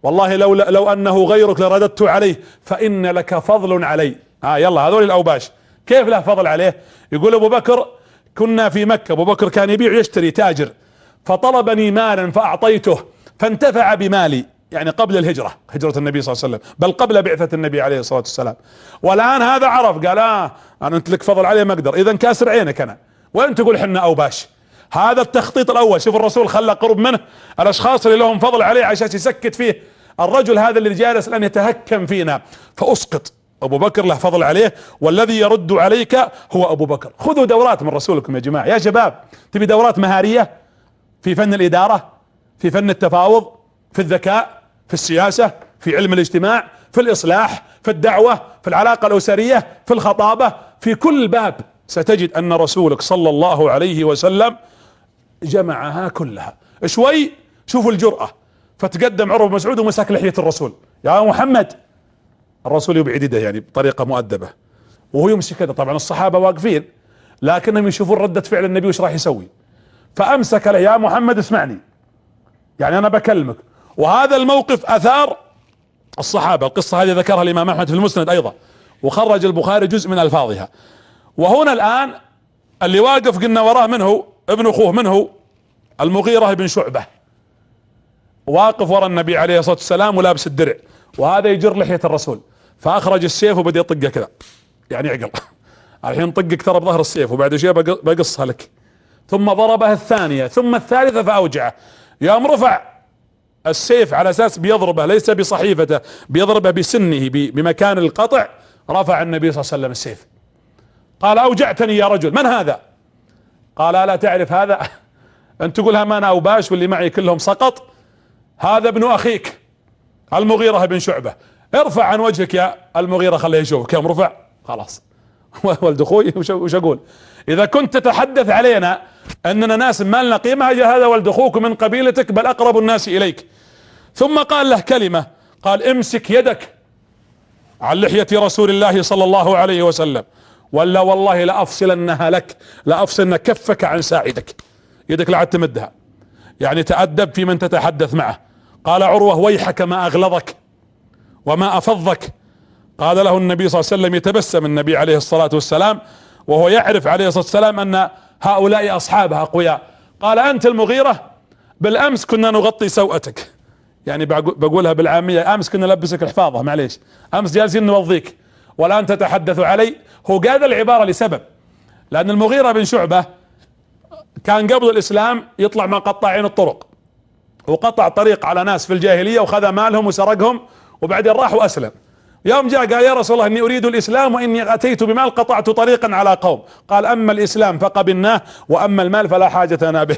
والله لو انه غيرك لرددت عليه، فان لك فضل علي. يلا هذول الاوباش كيف له فضل عليه؟ يقول ابو بكر: كنا في مكة، ابو بكر كان يبيع ويشتري تاجر، فطلبني مالا فاعطيته فانتفع بمالي، يعني قبل الهجرة، هجرة النبي صلى الله عليه وسلم، بل قبل بعثة النبي عليه الصلاة والسلام. والان هذا عرف قال: انا انت لك فضل عليه ما اقدر، اذا كاسر عينك انا، وانت تقول حنا اوباش. هذا التخطيط الاول. شوف الرسول خلى قرب منه الاشخاص اللي لهم فضل عليه عشان يسكت فيه الرجل هذا اللي جالس الان يتهكم فينا، فاسقط. ابو بكر له فضل عليه، والذي يرد عليك هو ابو بكر. خذوا دورات من رسولكم يا جماعة. يا شباب تبي دورات مهارية في فن الادارة، في فن التفاوض، في الذكاء، في السياسة، في علم الاجتماع، في الاصلاح، في الدعوة، في العلاقة الاسرية، في الخطابة، في كل باب ستجد ان رسولك صلى الله عليه وسلم جمعها كلها. شوي شوفوا الجرأة، فتقدم عروة بن مسعود ومسك لحية الرسول: يا محمد. الرسول يبعد يده يعني بطريقة مؤدبة وهو يمسك كذا. طبعا الصحابة واقفين لكنهم يشوفون ردة فعل النبي وش راح يسوي، فامسك له: يا محمد اسمعني، يعني انا بكلمك. وهذا الموقف اثار الصحابة. القصة هذه ذكرها الامام احمد في المسند ايضا، وخرج البخاري جزء من الفاظها. وهنا الان اللي واقف قلنا وراه منه ابن اخوه منه المغيرة بن شعبة، واقف ورا النبي عليه الصلاة والسلام ولابس الدرع، وهذا يجر لحية الرسول، فاخرج السيف وبدأ يطقه كذا، يعني عقل الحين طقك ترى بظهر السيف وبعد شيء بقصها لك. ثم ضربها الثانية ثم الثالثة فاوجعه. يوم رفع السيف على اساس بيضربه ليس بصحيفته، بيضربه بسنه بمكان القطع، رفع النبي صلى الله عليه وسلم السيف. قال: اوجعتني يا رجل، من هذا؟ قال: الا تعرف هذا؟ انت تقولها ما انا اوباش واللي معي كلهم سقط، هذا ابن اخيك المغيرة بن شعبة. ارفع عن وجهك يا المغيرة خليه يشوفك. يوم رفع خلاص ولد اخوي وش اقول؟ اذا كنت تتحدث علينا اننا ناس ما لنا قيمة، هذا ولد اخوك من قبيلتك بل اقرب الناس اليك. ثم قال له كلمة، قال: امسك يدك عن لحية رسول الله صلى الله عليه وسلم، ولا والله لأفصلنها لك، لأفصلن كفك عن ساعدك، يدك لا عاد تمدها. يعني تأدب في من تتحدث معه. قال عروة: ويحك ما أغلظك وما أفضك. قال له النبي صلى الله عليه وسلم، يتبسم النبي عليه الصلاة والسلام وهو يعرف عليه الصلاة والسلام أن هؤلاء أصحابها أقوياء. قال أنت المغيرة، بالأمس كنا نغطي سوءتك، يعني بقولها بالعامية، أمس كنا نلبسك الحفاظة، معليش أمس جالسين نوظيك والآن تتحدث علي. هو قال العبارة لسبب، لأن المغيرة بن شعبة كان قبل الإسلام يطلع من قطاعين الطرق، وقطع طريق على ناس في الجاهلية وخذ مالهم وسرقهم، وبعدين راح وأسلم. يوم جاء قال يا رسول الله إني أريد الإسلام وإني أتيت بمال قطعت طريقا على قوم. قال أما الإسلام فقبلناه وأما المال فلا حاجة لنا به.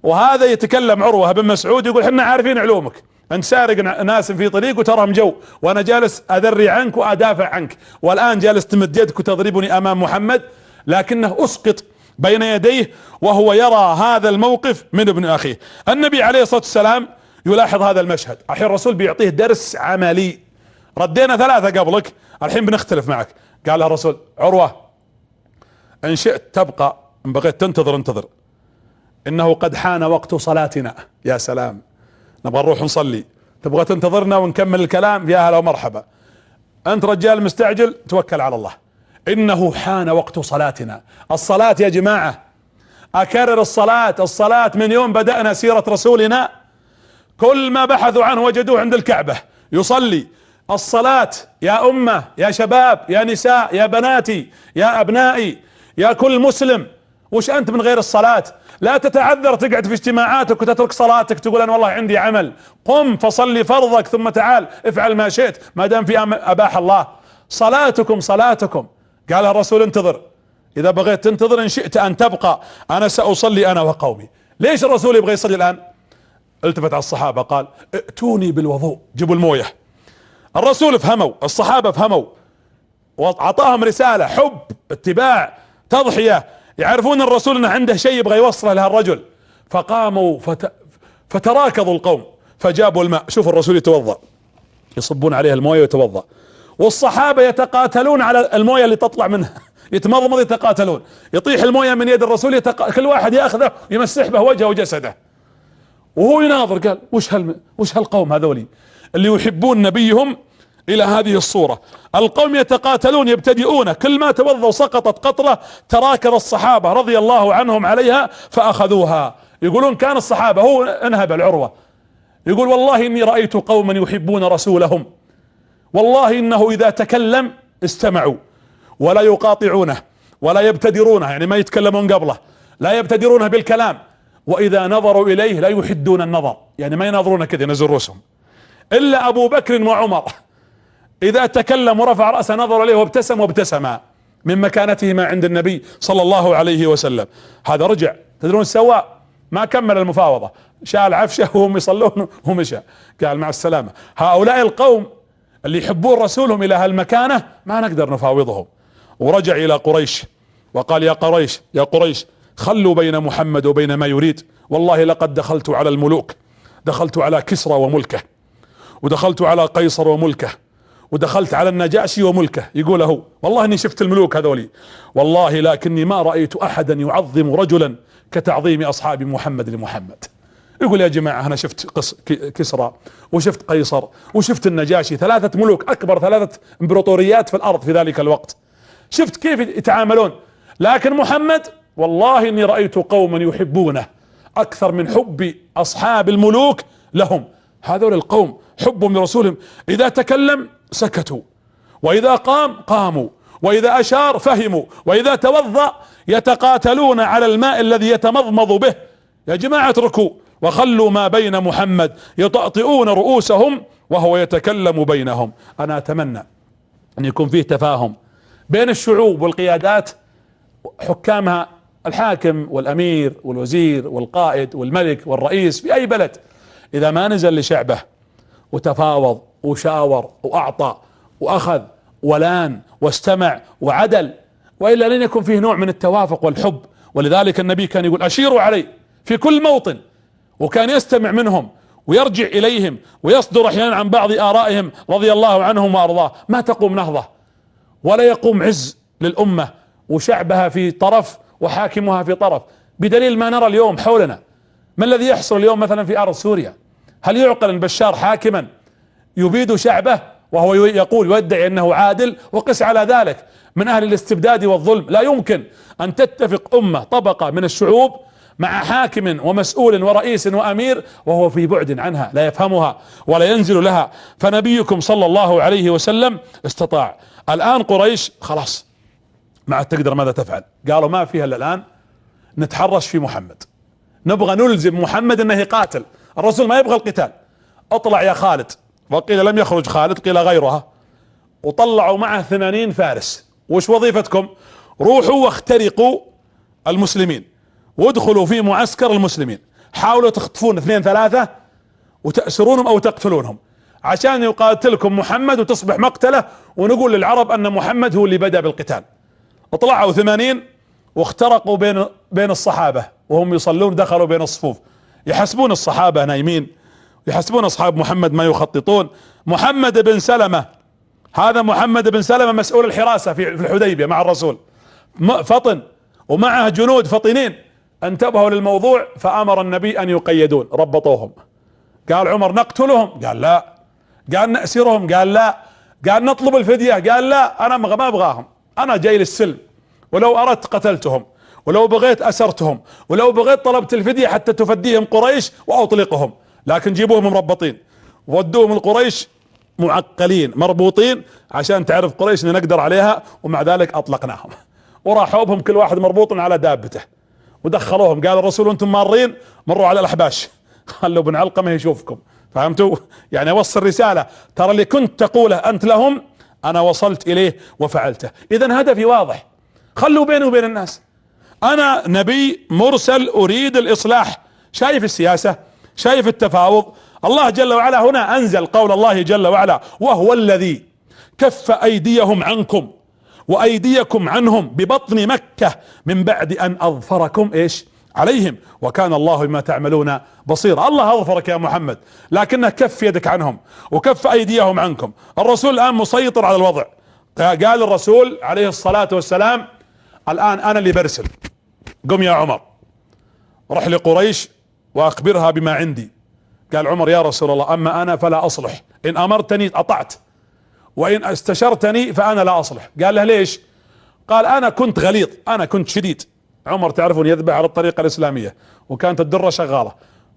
وهذا يتكلم عروة بن مسعود يقول حنا عارفين علومك، انت سارق ناس في طريق وتراهم جو، وانا جالس اذري عنك وادافع عنك، والان جالس تمد يدك وتضربني امام محمد. لكنه اسقط بين يديه وهو يرى هذا الموقف من ابن اخيه. النبي عليه الصلاة والسلام يلاحظ هذا المشهد، الحين الرسول بيعطيه درس عملي. ردينا ثلاثة قبلك، الحين بنختلف معك. قال له الرسول عروة ان شئت تبقى، ان بغيت تنتظر انتظر، انه قد حان وقت صلاتنا. يا سلام، نبغى نروح نصلي، تبغى تنتظرنا ونكمل الكلام؟ يا هلا ومرحبا، انت رجال مستعجل، توكل على الله. انه حان وقت صلاتنا. الصلاة يا جماعة، اكرر الصلاة من يوم بدأنا سيرة رسولنا كل ما بحثوا عنه وجدوه عند الكعبة يصلي. الصلاة يا امة، يا شباب، يا نساء، يا بناتي، يا ابنائي، يا كل مسلم، وش انت من غير الصلاة؟ لا تتعذر تقعد في اجتماعاتك وتترك صلاتك تقول انا والله عندي عمل. قم فصلي فرضك ثم تعال افعل ما شئت ما دام في اباح الله. صلاتكم. قال الرسول انتظر، اذا بغيت تنتظر ان شئت ان تبقى انا ساصلي انا وقومي. ليش الرسول يبغى يصلي الان؟ التفت على الصحابة قال ائتوني بالوضوء، جيبوا المويه. الرسول فهموا، الصحابة فهموا، وعطاهم رسالة حب، اتباع، تضحية، يعرفون الرسول انه عنده شيء يبغى يوصله لها الرجل. فقاموا فتراكضوا القوم فجابوا الماء. شوف الرسول يتوضا، يصبون عليه المويه ويتوضا، والصحابة يتقاتلون على المويه اللي تطلع منها، يتمضمض يتقاتلون، يطيح المويه من يد الرسول كل واحد ياخذه يمسح به وجهه وجسده، وهو يناظر. قال وش هالقوم هذولي اللي يحبون نبيهم الى هذه الصورة؟ القوم يتقاتلون يبتدئون، كل ما توضوا سقطت قطرة تراكض الصحابة رضي الله عنهم عليها فاخذوها. يقولون كان الصحابة، هو انهب العروة يقول والله اني رأيت قوما يحبون رسولهم، والله انه اذا تكلم استمعوا ولا يقاطعونه ولا يبتدرونه، يعني ما يتكلمون قبله، لا يبتدرونه بالكلام، واذا نظروا اليه لا يحدون النظر، يعني ما يناظرونه كذا ينزل رؤوسهم. الا ابو بكر وعمر اذا تكلم ورفع رأسه نظر اليه وابتسما من مكانتهما عند النبي صلى الله عليه وسلم. هذا رجع، تدرون سواء ما كمل المفاوضة، شال عفشه وهم يصلون ومشى، قال مع السلامة. هؤلاء القوم اللي يحبون رسولهم الى هالمكانة ما نقدر نفاوضهم. ورجع الى قريش وقال يا قريش خلوا بين محمد وبين ما يريد، والله لقد دخلت على الملوك، دخلت على كسرى وملكه، ودخلت على قيصر وملكه، ودخلت على النجاشي وملكه. يقول هو والله اني شفت الملوك هذولي، والله لكني ما رأيت احدا يعظم رجلا كتعظيم اصحاب محمد لمحمد. يقول يا جماعة انا شفت كسرى وشفت قيصر وشفت النجاشي، ثلاثة ملوك، اكبر ثلاثة امبراطوريات في الارض في ذلك الوقت، شفت كيف يتعاملون. لكن محمد والله اني رأيت قوما يحبونه اكثر من حب اصحاب الملوك لهم. هذول القوم حبهم لرسولهم، اذا تكلم سكتوا، واذا قاموا، واذا اشار فهموا، واذا توضأ يتقاتلون على الماء الذي يتمضمض به. يا جماعة اتركوا وخلوا ما بين محمد، يطأطئون رؤوسهم وهو يتكلم بينهم. انا اتمنى ان يكون فيه تفاهم بين الشعوب والقيادات، حكامها، الحاكم والامير والوزير والقائد والملك والرئيس في اي بلد، اذا ما نزل لشعبه وتفاوض وشاور واعطى واخذ ولان واستمع وعدل، والا لن يكون فيه نوع من التوافق والحب. ولذلك النبي كان يقول اشيروا علي في كل موطن، وكان يستمع منهم ويرجع اليهم ويصدر احيانا عن بعض ارائهم رضي الله عنهم وارضاه. ما تقوم نهضة ولا يقوم عز للامة وشعبها في طرف وحاكمها في طرف، بدليل ما نرى اليوم حولنا. ما الذي يحصل اليوم مثلا في ارض سوريا؟ هل يعقل ان بشار حاكما يبيد شعبه وهو يقول ويدعي انه عادل، وقس على ذلك من اهل الاستبداد والظلم. لا يمكن ان تتفق امة طبقة من الشعوب مع حاكم ومسؤول ورئيس وامير وهو في بعد عنها، لا يفهمها ولا ينزل لها. فنبيكم صلى الله عليه وسلم استطاع. الان قريش خلاص ما عاد تقدر، ماذا تفعل؟ قالوا ما فيها الا الان نتحرش في محمد، نبغى نلزم محمد انه يقاتل. الرسول ما يبغى القتال. اطلع يا خالد، وقيل لم يخرج خالد، قيل غيرها، وطلعوا معه 80 فارس. وش وظيفتكم؟ روحوا واخترقوا المسلمين وادخلوا في معسكر المسلمين، حاولوا تخطفون 2 3 وتأسرونهم او تقتلونهم عشان يقاتلكم محمد وتصبح مقتله، ونقول للعرب ان محمد هو اللي بدأ بالقتال. اطلعوا 80 واخترقوا بين الصحابة وهم يصلون، دخلوا بين الصفوف يحسبون الصحابة نايمين، يحسبون اصحاب محمد ما يخططون. محمد بن سلمة، هذا محمد بن سلمة مسؤول الحراسة في الحديبية مع الرسول، فطن ومعه جنود فطنين، انتبهوا للموضوع فامر النبي ان يقيدون، ربطوهم. قال عمر نقتلهم؟ قال لا. قال نأسرهم؟ قال لا. قال نطلب الفدية؟ قال لا، انا ما ابغاهم، انا جاي للسلم، ولو اردت قتلتهم، ولو بغيت اسرتهم، ولو بغيت طلبت الفدية حتى تفديهم قريش واطلقهم، لكن جيبوهم مربطين. ودوهم القريش معقلين مربوطين عشان تعرف قريش ان نقدر عليها، ومع ذلك اطلقناهم. وراحوا بهم كل واحد مربوط على دابته ودخلوهم. قال الرسول انتم مارين مروا على الاحباش، خلوا بن علقمه يشوفكم. فهمتوا؟ يعني اوصل رسالة، ترى اللي كنت تقوله انت لهم انا وصلت اليه وفعلته. اذا هدفي واضح، خلوا بيني وبين الناس، انا نبي مرسل اريد الاصلاح. شايف السياسة، شايف التفاوض. الله جل وعلا هنا انزل قول الله جل وعلا وهو الذي كف ايديهم عنكم وايديكم عنهم ببطن مكة من بعد ان اظفركم ايش عليهم وكان الله بما تعملون بصيرا. الله اظفرك يا محمد، لكنه كف يدك عنهم وكف ايديهم عنكم. الرسول الان مسيطر على الوضع. قال الرسول عليه الصلاة والسلام الان انا اللي برسل، قم يا عمر رح لقريش واخبرها بما عندي. قال عمر يا رسول الله اما انا فلا اصلح، ان امرتني اطعت وان استشرتني فانا لا اصلح. قال له ليش؟ قال انا كنت غليظ، انا كنت شديد. عمر تعرفون يذبح على الطريقة الاسلامية، وكانت الدرة شغالة،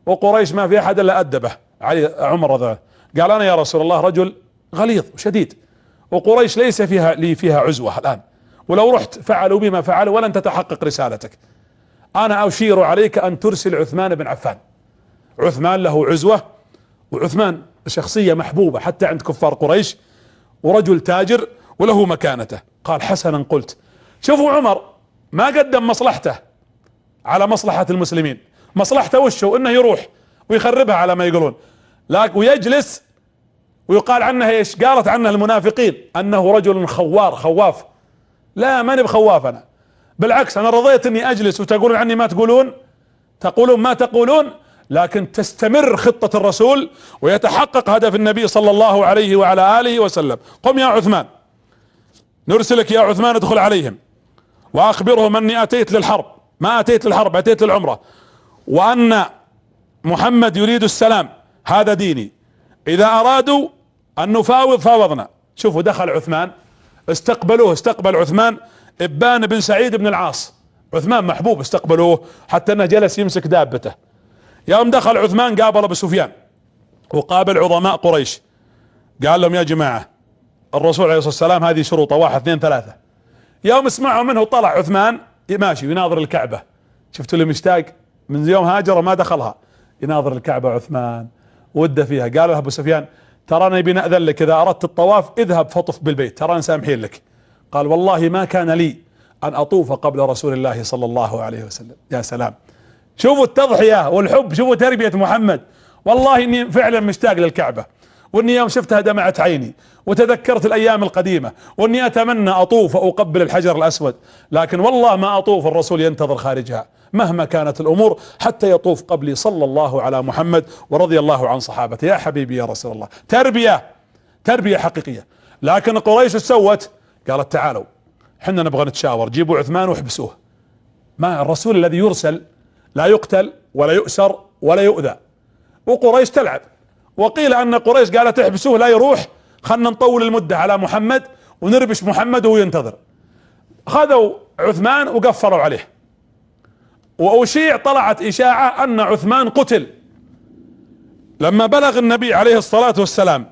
وقريش ما في احد الا ادبه علي عمر هذا. قال انا يا رسول الله رجل غليظ وشديد، وقريش ليس فيها عزوة الان، ولو رحت فعلوا بما فعلوا ولن تتحقق رسالتك. انا اشير عليك ان ترسل عثمان بن عفان. عثمان له عزوة، وعثمان شخصية محبوبة حتى عند كفار قريش، ورجل تاجر وله مكانته. قال حسنا قلت. شوفوا عمر ما قدم مصلحته على مصلحة المسلمين، مصلحته وشه انه يروح ويخربها على ما يقولون، لكن ويجلس ويقال عنه ايش؟ قالت عنه المنافقين انه رجل خوار خواف. لا ماني بخواف انا، بالعكس انا رضيت اني اجلس وتقولون عني ما تقولون، تقولون ما تقولون، لكن تستمر خطة الرسول ويتحقق هدف النبي صلى الله عليه وعلى آله وسلم. قم يا عثمان، نرسلك يا عثمان ادخل عليهم واخبرهم اني اتيت للحرب، ما اتيت للحرب اتيت للعمرة، وان محمد يريد السلام، هذا ديني، اذا ارادوا ان نفاوض فاوضنا. شوفوا دخل عثمان، استقبلوه، استقبل عثمان ابان بن سعيد بن العاص. عثمان محبوب، استقبلوه حتى انه جلس يمسك دابته. يوم دخل عثمان قابل ابو سفيان وقابل عظماء قريش، قال لهم يا جماعة الرسول عليه الصلاة والسلام هذه شروطه 1 2 3. يوم اسمعوا منه طلع عثمان ماشي يناظر الكعبة. شفتوا اللي مشتاق من يوم هاجر ما دخلها، يناظر الكعبة عثمان وده فيها. قال له ابو سفيان تراني بنأذن لك، اذا اردت الطواف اذهب فطف بالبيت، تراني سامحين لك. قال والله ما كان لي ان اطوف قبل رسول الله صلى الله عليه وسلم. يا سلام، شوفوا التضحية والحب، شوفوا تربية محمد. والله اني فعلا مشتاق للكعبة، واني يوم شفتها دمعت عيني وتذكرت الايام القديمة، واني اتمنى اطوف واقبل الحجر الاسود، لكن والله ما اطوف الرسول ينتظر خارجها مهما كانت الامور حتى يطوف قبلي صلى الله على محمد ورضي الله عن صحابته. يا حبيبي يا رسول الله، تربية حقيقية. لكن قريش سوت؟ قالت تعالوا حنا نبغى نتشاور، جيبوا عثمان واحبسوه. ما الرسول الذي يرسل لا يقتل ولا يؤسر ولا يؤذى، وقريش تلعب. وقيل ان قريش قالت احبسوه لا يروح، خلنا نطول المدة على محمد ونربش محمد وهو ينتظر. خذوا عثمان وقفروا عليه، وأشيع طلعت إشاعة أن عثمان قتل. لما بلغ النبي عليه الصلاة والسلام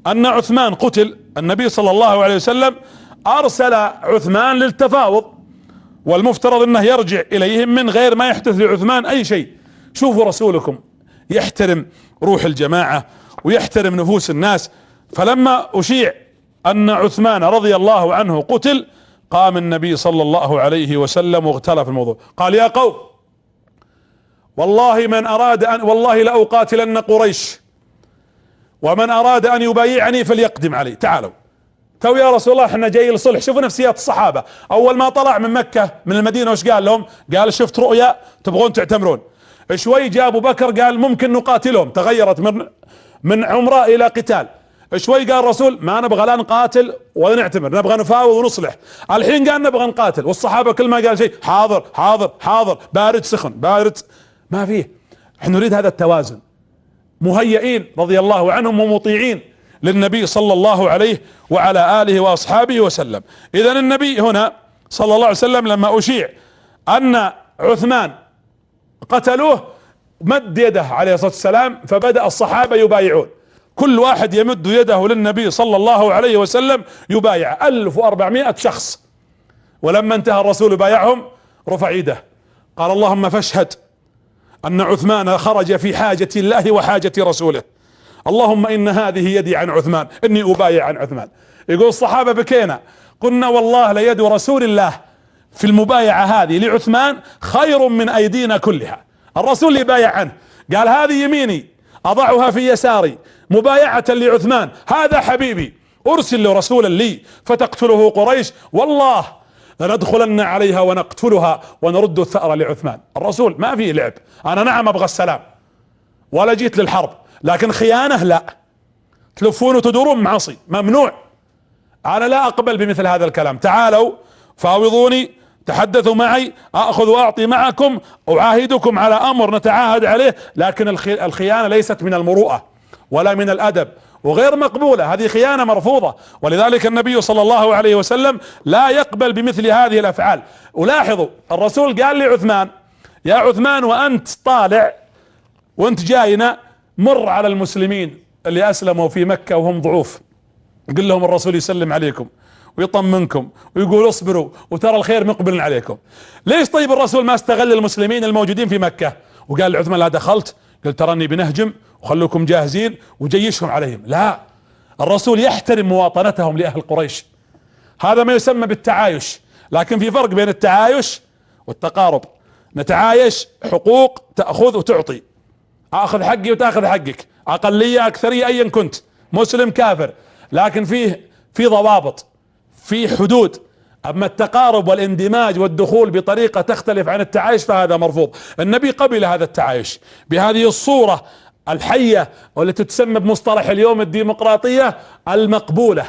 أن عثمان قتل، النبي صلى الله عليه وسلم أرسل عثمان للتفاوض، والمفترض أنه يرجع إليهم من غير ما يحدث لعثمان أي شيء. شوفوا رسولكم يحترم روح الجماعة ويحترم نفوس الناس. فلما أشيع أن عثمان رضي الله عنه قتل، قام النبي صلى الله عليه وسلم واغترف الموضوع، قال: يا قوم، والله من أراد والله لأقاتلن قريش، ومن أراد أن يبايعني فليقدم علي. تعالوا تو يا رسول الله احنا جاي لصلح. شوفوا نفسيات الصحابة اول ما طلع من مكة من المدينة وش قال لهم؟ قال: شفت رؤيا تبغون تعتمرون. شوي جاء ابو بكر قال: ممكن نقاتلهم، تغيرت من عمرة الى قتال. شوي قال الرسول: ما نبغى لا نقاتل ولا نعتمر، نبغى نفاوض ونصلح. الحين قال نبغى نقاتل، والصحابة كل ما قال شيء: حاضر حاضر حاضر، بارد سخن بارد. ما فيه. احنا نريد هذا التوازن، مهيئين رضي الله عنهم ومطيعين للنبي صلى الله عليه وعلى آله وأصحابه وسلم. إذا النبي هنا صلى الله عليه وسلم لما أشيع أن عثمان قتلوه مد يده عليه الصلاة والسلام، فبدأ الصحابة يبايعون، كل واحد يمد يده للنبي صلى الله عليه وسلم يبايع. 1400 شخص. ولما انتهى الرسول بايعهم رفع يده قال: اللهم فاشهد أن عثمان خرج في حاجة الله وحاجة رسوله، اللهم إن هذه يدي عن عثمان، إني أبايع عن عثمان. يقول الصحابة بكينا، قلنا والله ليد رسول الله في المبايعة هذه لعثمان خير من أيدينا كلها. الرسول يبايع عنه، قال: هذه يميني أضعها في يساري مبايعة لعثمان، هذا حبيبي أرسل له رسولا لي فتقتله قريش، والله لندخلن عليها ونقتلها ونرد الثأر لعثمان. الرسول ما فيه لعب. أنا نعم أبغى السلام ولا جيت للحرب، لكن خيانة لا، تلفون وتدورون معصي، ممنوع. انا لا اقبل بمثل هذا الكلام. تعالوا فاوضوني، تحدثوا معي، اخذ واعطي معكم، اعاهدكم على امر نتعاهد عليه، لكن الخيانة ليست من المروءة ولا من الادب وغير مقبولة، هذه خيانة مرفوضة. ولذلك النبي صلى الله عليه وسلم لا يقبل بمثل هذه الافعال. ولاحظوا الرسول قال لعثمان: يا عثمان وانت طالع وانت جاينا مر على المسلمين اللي اسلموا في مكة وهم ضعوف، قل لهم الرسول يسلم عليكم ويطمنكم ويقول اصبروا وترى الخير مقبل عليكم. ليش طيب الرسول ما استغل المسلمين الموجودين في مكة وقال لعثمان: لا دخلت، قلت تراني بنهجم وخلوكم جاهزين وجيشهم عليهم؟ لا، الرسول يحترم مواطنتهم لأهل قريش، هذا ما يسمى بالتعايش. لكن في فرق بين التعايش والتقارب. نتعايش حقوق، تأخذ وتعطي، اخذ حقي وتاخذ حقك، اقلية اكثرية ايا كنت، مسلم كافر، لكن في ضوابط، في حدود. اما التقارب والاندماج والدخول بطريقة تختلف عن التعايش فهذا مرفوض. النبي قبل هذا التعايش بهذه الصورة الحية والتي تسمى بمصطلح اليوم الديمقراطية المقبولة.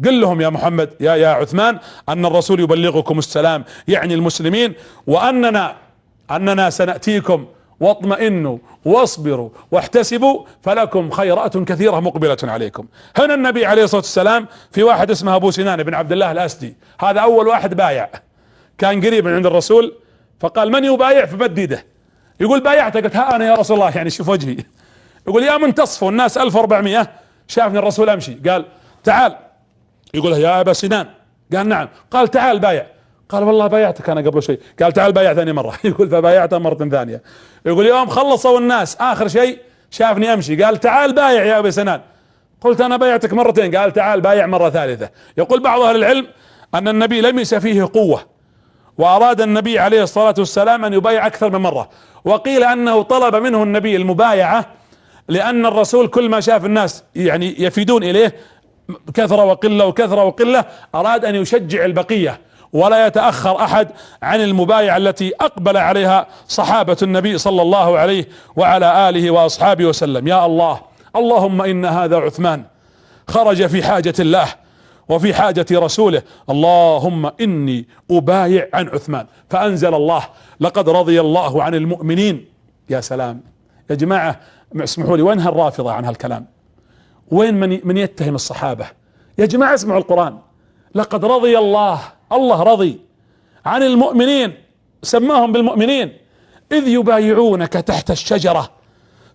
قل لهم يا محمد يا عثمان ان الرسول يبلغكم السلام، يعني المسلمين، واننا سنأتيكم واطمئنوا واصبروا واحتسبوا فلكم خيرات كثيرة مقبلة عليكم. هنا النبي عليه الصلاة والسلام في واحد اسمه ابو سنان بن عبد الله الاسدي، هذا اول واحد بايع، كان قريب من عند الرسول، فقال: من يبايع؟ فمد يده، يقول: بايعته. قلت: ها انا يا رسول الله، يعني شوف وجهي. يقول: يا منتصف والناس 1400، شافني الرسول امشي، قال: تعال. يقول: يا ابا سنان. قال: نعم. قال: تعال بايع. قال: والله بايعتك انا قبل شيء. قال: تعال بايع ثاني مرة. يقول: فبايعته مرة ثانية. يقول: يوم خلصوا الناس اخر شيء شافني امشي، قال: تعال بايع يا ابي سنان. قلت: انا بايعتك مرتين. قال: تعال بايع مرة ثالثة. يقول بعض اهل العلم ان النبي لمس فيه قوة، واراد النبي عليه الصلاة والسلام ان يبايع اكثر من مرة، وقيل انه طلب منه النبي المبايعة لان الرسول كل ما شاف الناس يعني يفيدون اليه كثرة وقلة وكثرة وقلة، اراد ان يشجع البقية ولا يتأخر احد عن المبايعة التي اقبل عليها صحابة النبي صلى الله عليه وعلى آله واصحابه وسلم. يا الله، اللهم ان هذا عثمان خرج في حاجة الله وفي حاجة رسوله، اللهم اني ابايع عن عثمان. فانزل الله: لقد رضي الله عن المؤمنين. يا سلام يا جماعة، اسمحوا لي، وينها الرافضة عن هالكلام؟ وين من يتهم الصحابة؟ يا جماعة اسمعوا القرآن. لقد رضي الله رضي عن المؤمنين، سماهم بالمؤمنين، إذ يبايعونك تحت الشجرة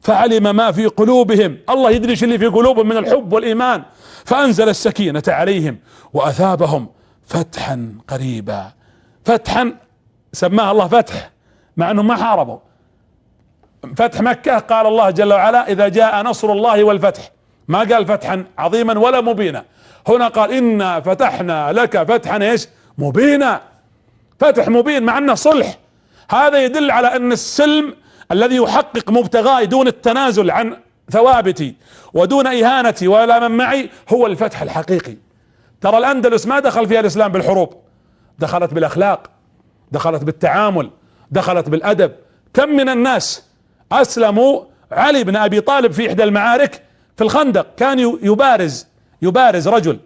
فعلم ما في قلوبهم. الله يدري ايش اللي في قلوبهم من الحب والإيمان، فأنزل السكينة عليهم وأثابهم فتحا قريبا. فتحا سماها الله فتح مع أنهم ما حاربوا. فتح مكة قال الله جل وعلا إذا جاء نصر الله والفتح، ما قال فتحا عظيما ولا مبينا. هنا قال إنا فتحنا لك فتحا ايش؟ مبينا. فتح مبين مع انه صلح. هذا يدل على ان السلم الذي يحقق مبتغاي دون التنازل عن ثوابتي ودون اهانتي ولا من معي هو الفتح الحقيقي. ترى الاندلس ما دخل فيها الاسلام بالحروب، دخلت بالاخلاق، دخلت بالتعامل، دخلت بالادب. كم من الناس اسلموا. علي بن ابي طالب في احدى المعارك في الخندق كان يبارز رجل،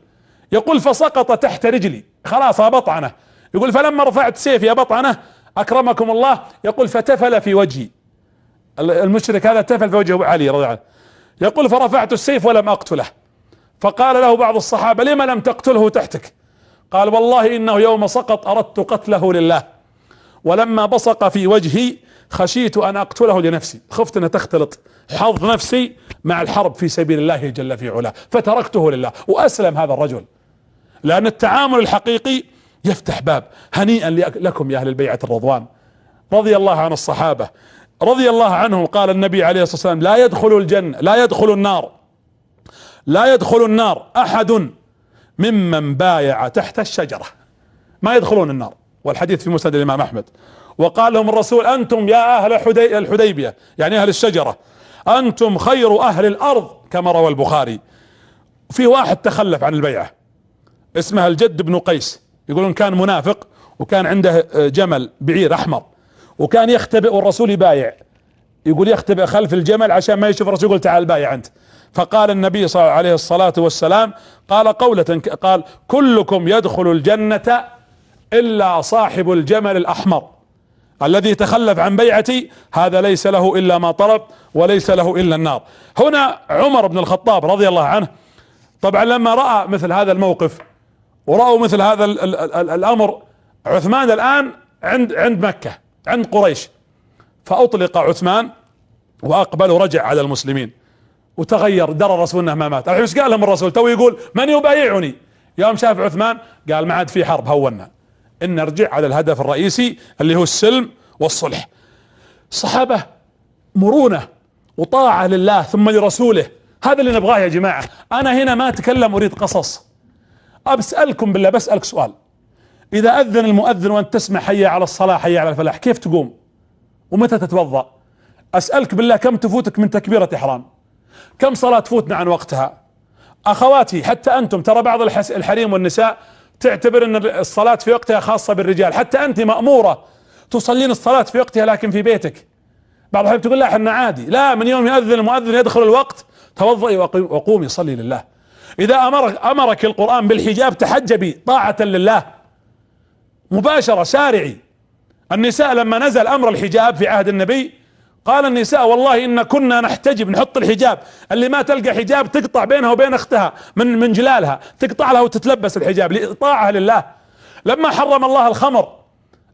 يقول فسقط تحت رجلي، خلاص بطعنه. يقول فلما رفعت سيفي يا بطعنه اكرمكم الله، يقول فتفل في وجهي. المشرك هذا تفل في وجه علي رضي الله عنه. يقول فرفعت السيف ولم اقتله، فقال له بعض الصحابة لما لم تقتله تحتك؟ قال والله انه يوم سقط اردت قتله لله، ولما بصق في وجهي خشيت ان اقتله لنفسي، خفت ان تختلط حظ نفسي مع الحرب في سبيل الله جل في علاه، فتركته لله. واسلم هذا الرجل، لان التعامل الحقيقي يفتح باب. هنيئا لكم يا اهل البيعة الرضوان، رضي الله عن الصحابة رضي الله عنهم. قال النبي عليه الصلاة والسلام لا يدخل النار احد ممن بايع تحت الشجرة، ما يدخلون النار. والحديث في مسند الامام احمد. وقال لهم الرسول انتم يا اهل الحديبية، يعني اهل الشجرة، انتم خير اهل الارض، كما روى البخاري. في واحد تخلف عن البيعة اسمه الجد بن قيس، يقولون كان منافق وكان عنده جمل بعير احمر، وكان يختبئ والرسول يبايع، يقول يختبئ خلف الجمل عشان ما يشوف الرسول، يقول تعال بايع انت. فقال النبي صلى الله عليه الصلاة والسلام قال قولة، قال كلكم يدخل الجنة الا صاحب الجمل الاحمر الذي تخلف عن بيعتي، هذا ليس له الا ما طلب وليس له الا النار. هنا عمر بن الخطاب رضي الله عنه طبعا لما رأى مثل هذا الموقف ورأوا مثل هذا الامر، عثمان الان عند مكة عند قريش، فاطلق عثمان واقبل ورجع على المسلمين وتغير، درى الرسول انه ما مات. الحين ايش قال لهم الرسول؟ تو يقول من يبايعني؟ يوم شاف عثمان قال ما عاد في حرب، هونا ان نرجع على الهدف الرئيسي اللي هو السلم والصلح. الصحابة مرونة وطاعة لله ثم لرسوله، هذا اللي نبغاه يا جماعة. انا هنا ما اتكلم اريد قصص، أسألكم بالله، بسألك سؤال. اذا اذن المؤذن وانت تسمع حي على الصلاة حي على الفلاح، كيف تقوم؟ ومتى تتوضأ؟ اسألك بالله كم تفوتك من تكبيرة احرام؟ كم صلاة تفوتنا عن وقتها؟ اخواتي حتى انتم، ترى بعض الحريم والنساء تعتبر ان الصلاة في وقتها خاصة بالرجال، حتى انت مأمورة تصلين الصلاة في وقتها لكن في بيتك. بعض الحين تقول لا احنا عادي، لا، من يوم يؤذن المؤذن يدخل الوقت توضئي وقومي صلي لله. اذا امرك القرآن بالحجاب تحجبي طاعة لله مباشرة، سارعي. النساء لما نزل امر الحجاب في عهد النبي قال النساء والله ان كنا نحتجب، نحط الحجاب، اللي ما تلقى حجاب تقطع بينها وبين اختها من جلالها، تقطع لها وتتلبس الحجاب طاعة لله. لما حرم الله الخمر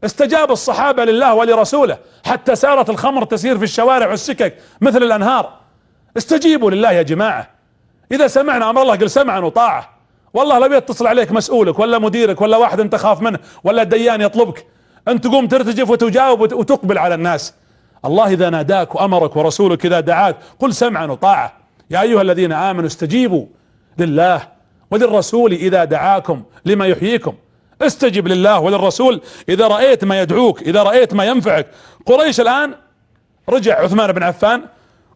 استجاب الصحابة لله ولرسوله، حتى سارت الخمر تسير في الشوارع والسكك مثل الانهار. استجيبوا لله يا جماعة. اذا سمعنا امر الله قل سمعا وطاعة. والله لو يتصل عليك مسؤولك ولا مديرك ولا واحد انت خاف منه ولا الديان يطلبك، انت تقوم ترتجف وتجاوب وتقبل على الناس. الله اذا ناداك وامرك ورسولك اذا دعاك قل سمعا وطاعة. يا ايها الذين امنوا استجيبوا لله وللرسول اذا دعاكم لما يحييكم. استجب لله وللرسول اذا رأيت ما يدعوك، اذا رأيت ما ينفعك. قريش الان رجع عثمان بن عفان،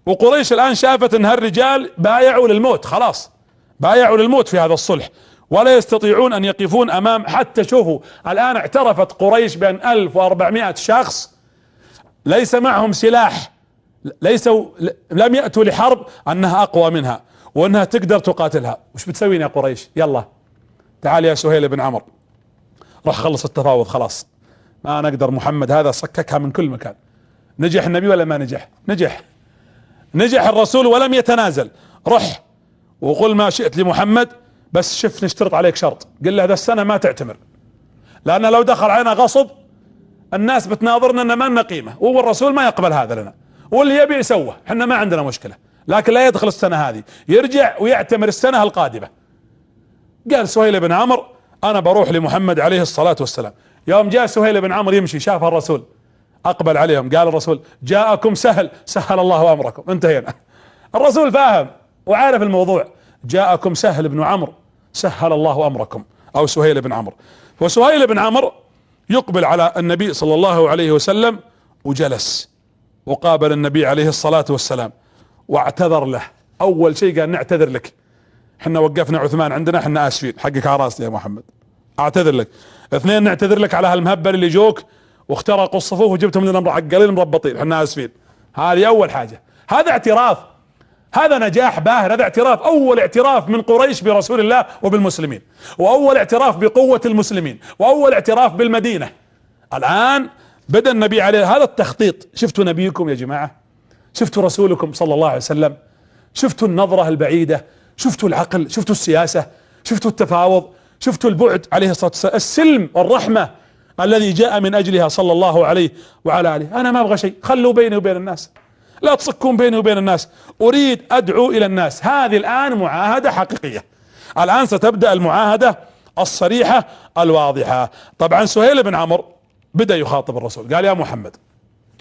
وقريش الان شافت ان هالرجال بايعوا للموت، خلاص بايعوا للموت في هذا الصلح ولا يستطيعون ان يقفون امام. حتى شوفوا الان اعترفت قريش بان 1400 شخص ليس معهم سلاح، لم يأتوا لحرب، انها اقوى منها وانها تقدر تقاتلها. وش بتسوين يا قريش؟ يلا تعال يا سهيل بن عمرو، راح خلص التفاوض، خلاص ما نقدر، محمد هذا صككها من كل مكان. نجح النبي ولا ما نجح؟ نجح الرسول ولم يتنازل. رح وقل ما شئت لمحمد، بس شف نشترط عليك شرط، قل له هذا السنة ما تعتمر، لأن لو دخل علينا غصب الناس بتناظرنا ان ما لنا قيمة، والرسول ما يقبل هذا لنا، واللي يبي يسوه، احنا ما عندنا مشكلة، لكن لا يدخل السنة هذه، يرجع ويعتمر السنة القادمة. قال سهيل بن عمرو انا بروح لمحمد عليه الصلاة والسلام. يوم جاء سهيل بن عمرو يمشي شاف الرسول اقبل عليهم، قال الرسول جاءكم سهل، سهل الله امركم. انتهينا. الرسول فاهم وعارف الموضوع، جاءكم سهل بن عمرو سهل الله امركم، او سهيل بن عمرو. وسهيل بن عمرو يقبل على النبي صلى الله عليه وسلم وجلس وقابل النبي عليه الصلاة والسلام واعتذر له. اول شيء قال نعتذر لك، احنا وقفنا عثمان عندنا، احنا اسفين، حقك على راسي يا محمد، اعتذر لك. اثنين نعتذر لك على هالمهبل اللي جوك واخترقوا الصفوف وجبتهم لنا عقالين مربطين، احنا اسفين. هذه اول حاجة، هذا اعتراف، هذا نجاح باهر، هذا اعتراف، اول اعتراف من قريش برسول الله وبالمسلمين، واول اعتراف بقوة المسلمين، واول اعتراف بالمدينة. الان بدأ النبي عليه هذا التخطيط. شفتوا نبيكم يا جماعة؟ شفتوا رسولكم صلى الله عليه وسلم؟ شفتوا النظرة البعيدة؟ شفتوا العقل؟ شفتوا السياسة؟ شفتوا التفاوض؟ شفتوا البعد عليه الصلاة والسلام؟ السلم والرحمة الذي جاء من اجلها صلى الله عليه وعلى آله. انا ما ابغى شيء، خلوا بيني وبين الناس، لا تصكون بيني وبين الناس، اريد ادعو الى الناس. هذه الان معاهدة حقيقية، الان ستبدأ المعاهدة الصريحة الواضحة. طبعا سهيل بن عمرو بدأ يخاطب الرسول، قال يا محمد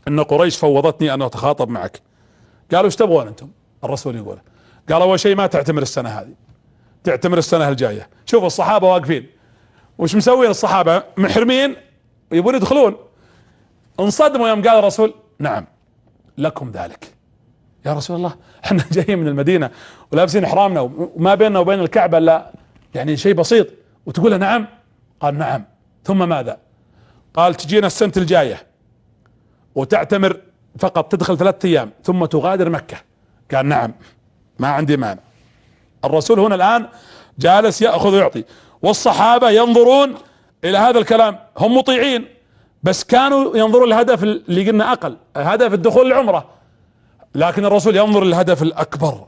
ان قريش فوضتني ان اتخاطب معك. قالوا ايش تبغون انتم؟ الرسول يقول، قال اول شيء ما تعتمر السنة هذه، تعتمر السنة الجاية. شوف الصحابة واقفين، وش مسوين الصحابة؟ محرمين يبون يدخلون. انصدموا يوم قال الرسول نعم لكم ذلك. يا رسول الله احنا جايين من المدينة ولابسين احرامنا وما بيننا وبين الكعبة الا يعني شيء بسيط، وتقول نعم؟ قال نعم. ثم ماذا؟ قال تجينا السنة الجاية وتعتمر فقط، تدخل 3 ايام ثم تغادر مكة. قال نعم ما عندي مانع. الرسول هنا الان جالس يأخذ ويعطي، والصحابة ينظرون الى هذا الكلام، هم مطيعين بس كانوا ينظرون للهدف اللي قلنا اقل، هدف الدخول العمرة، لكن الرسول ينظر للهدف الاكبر،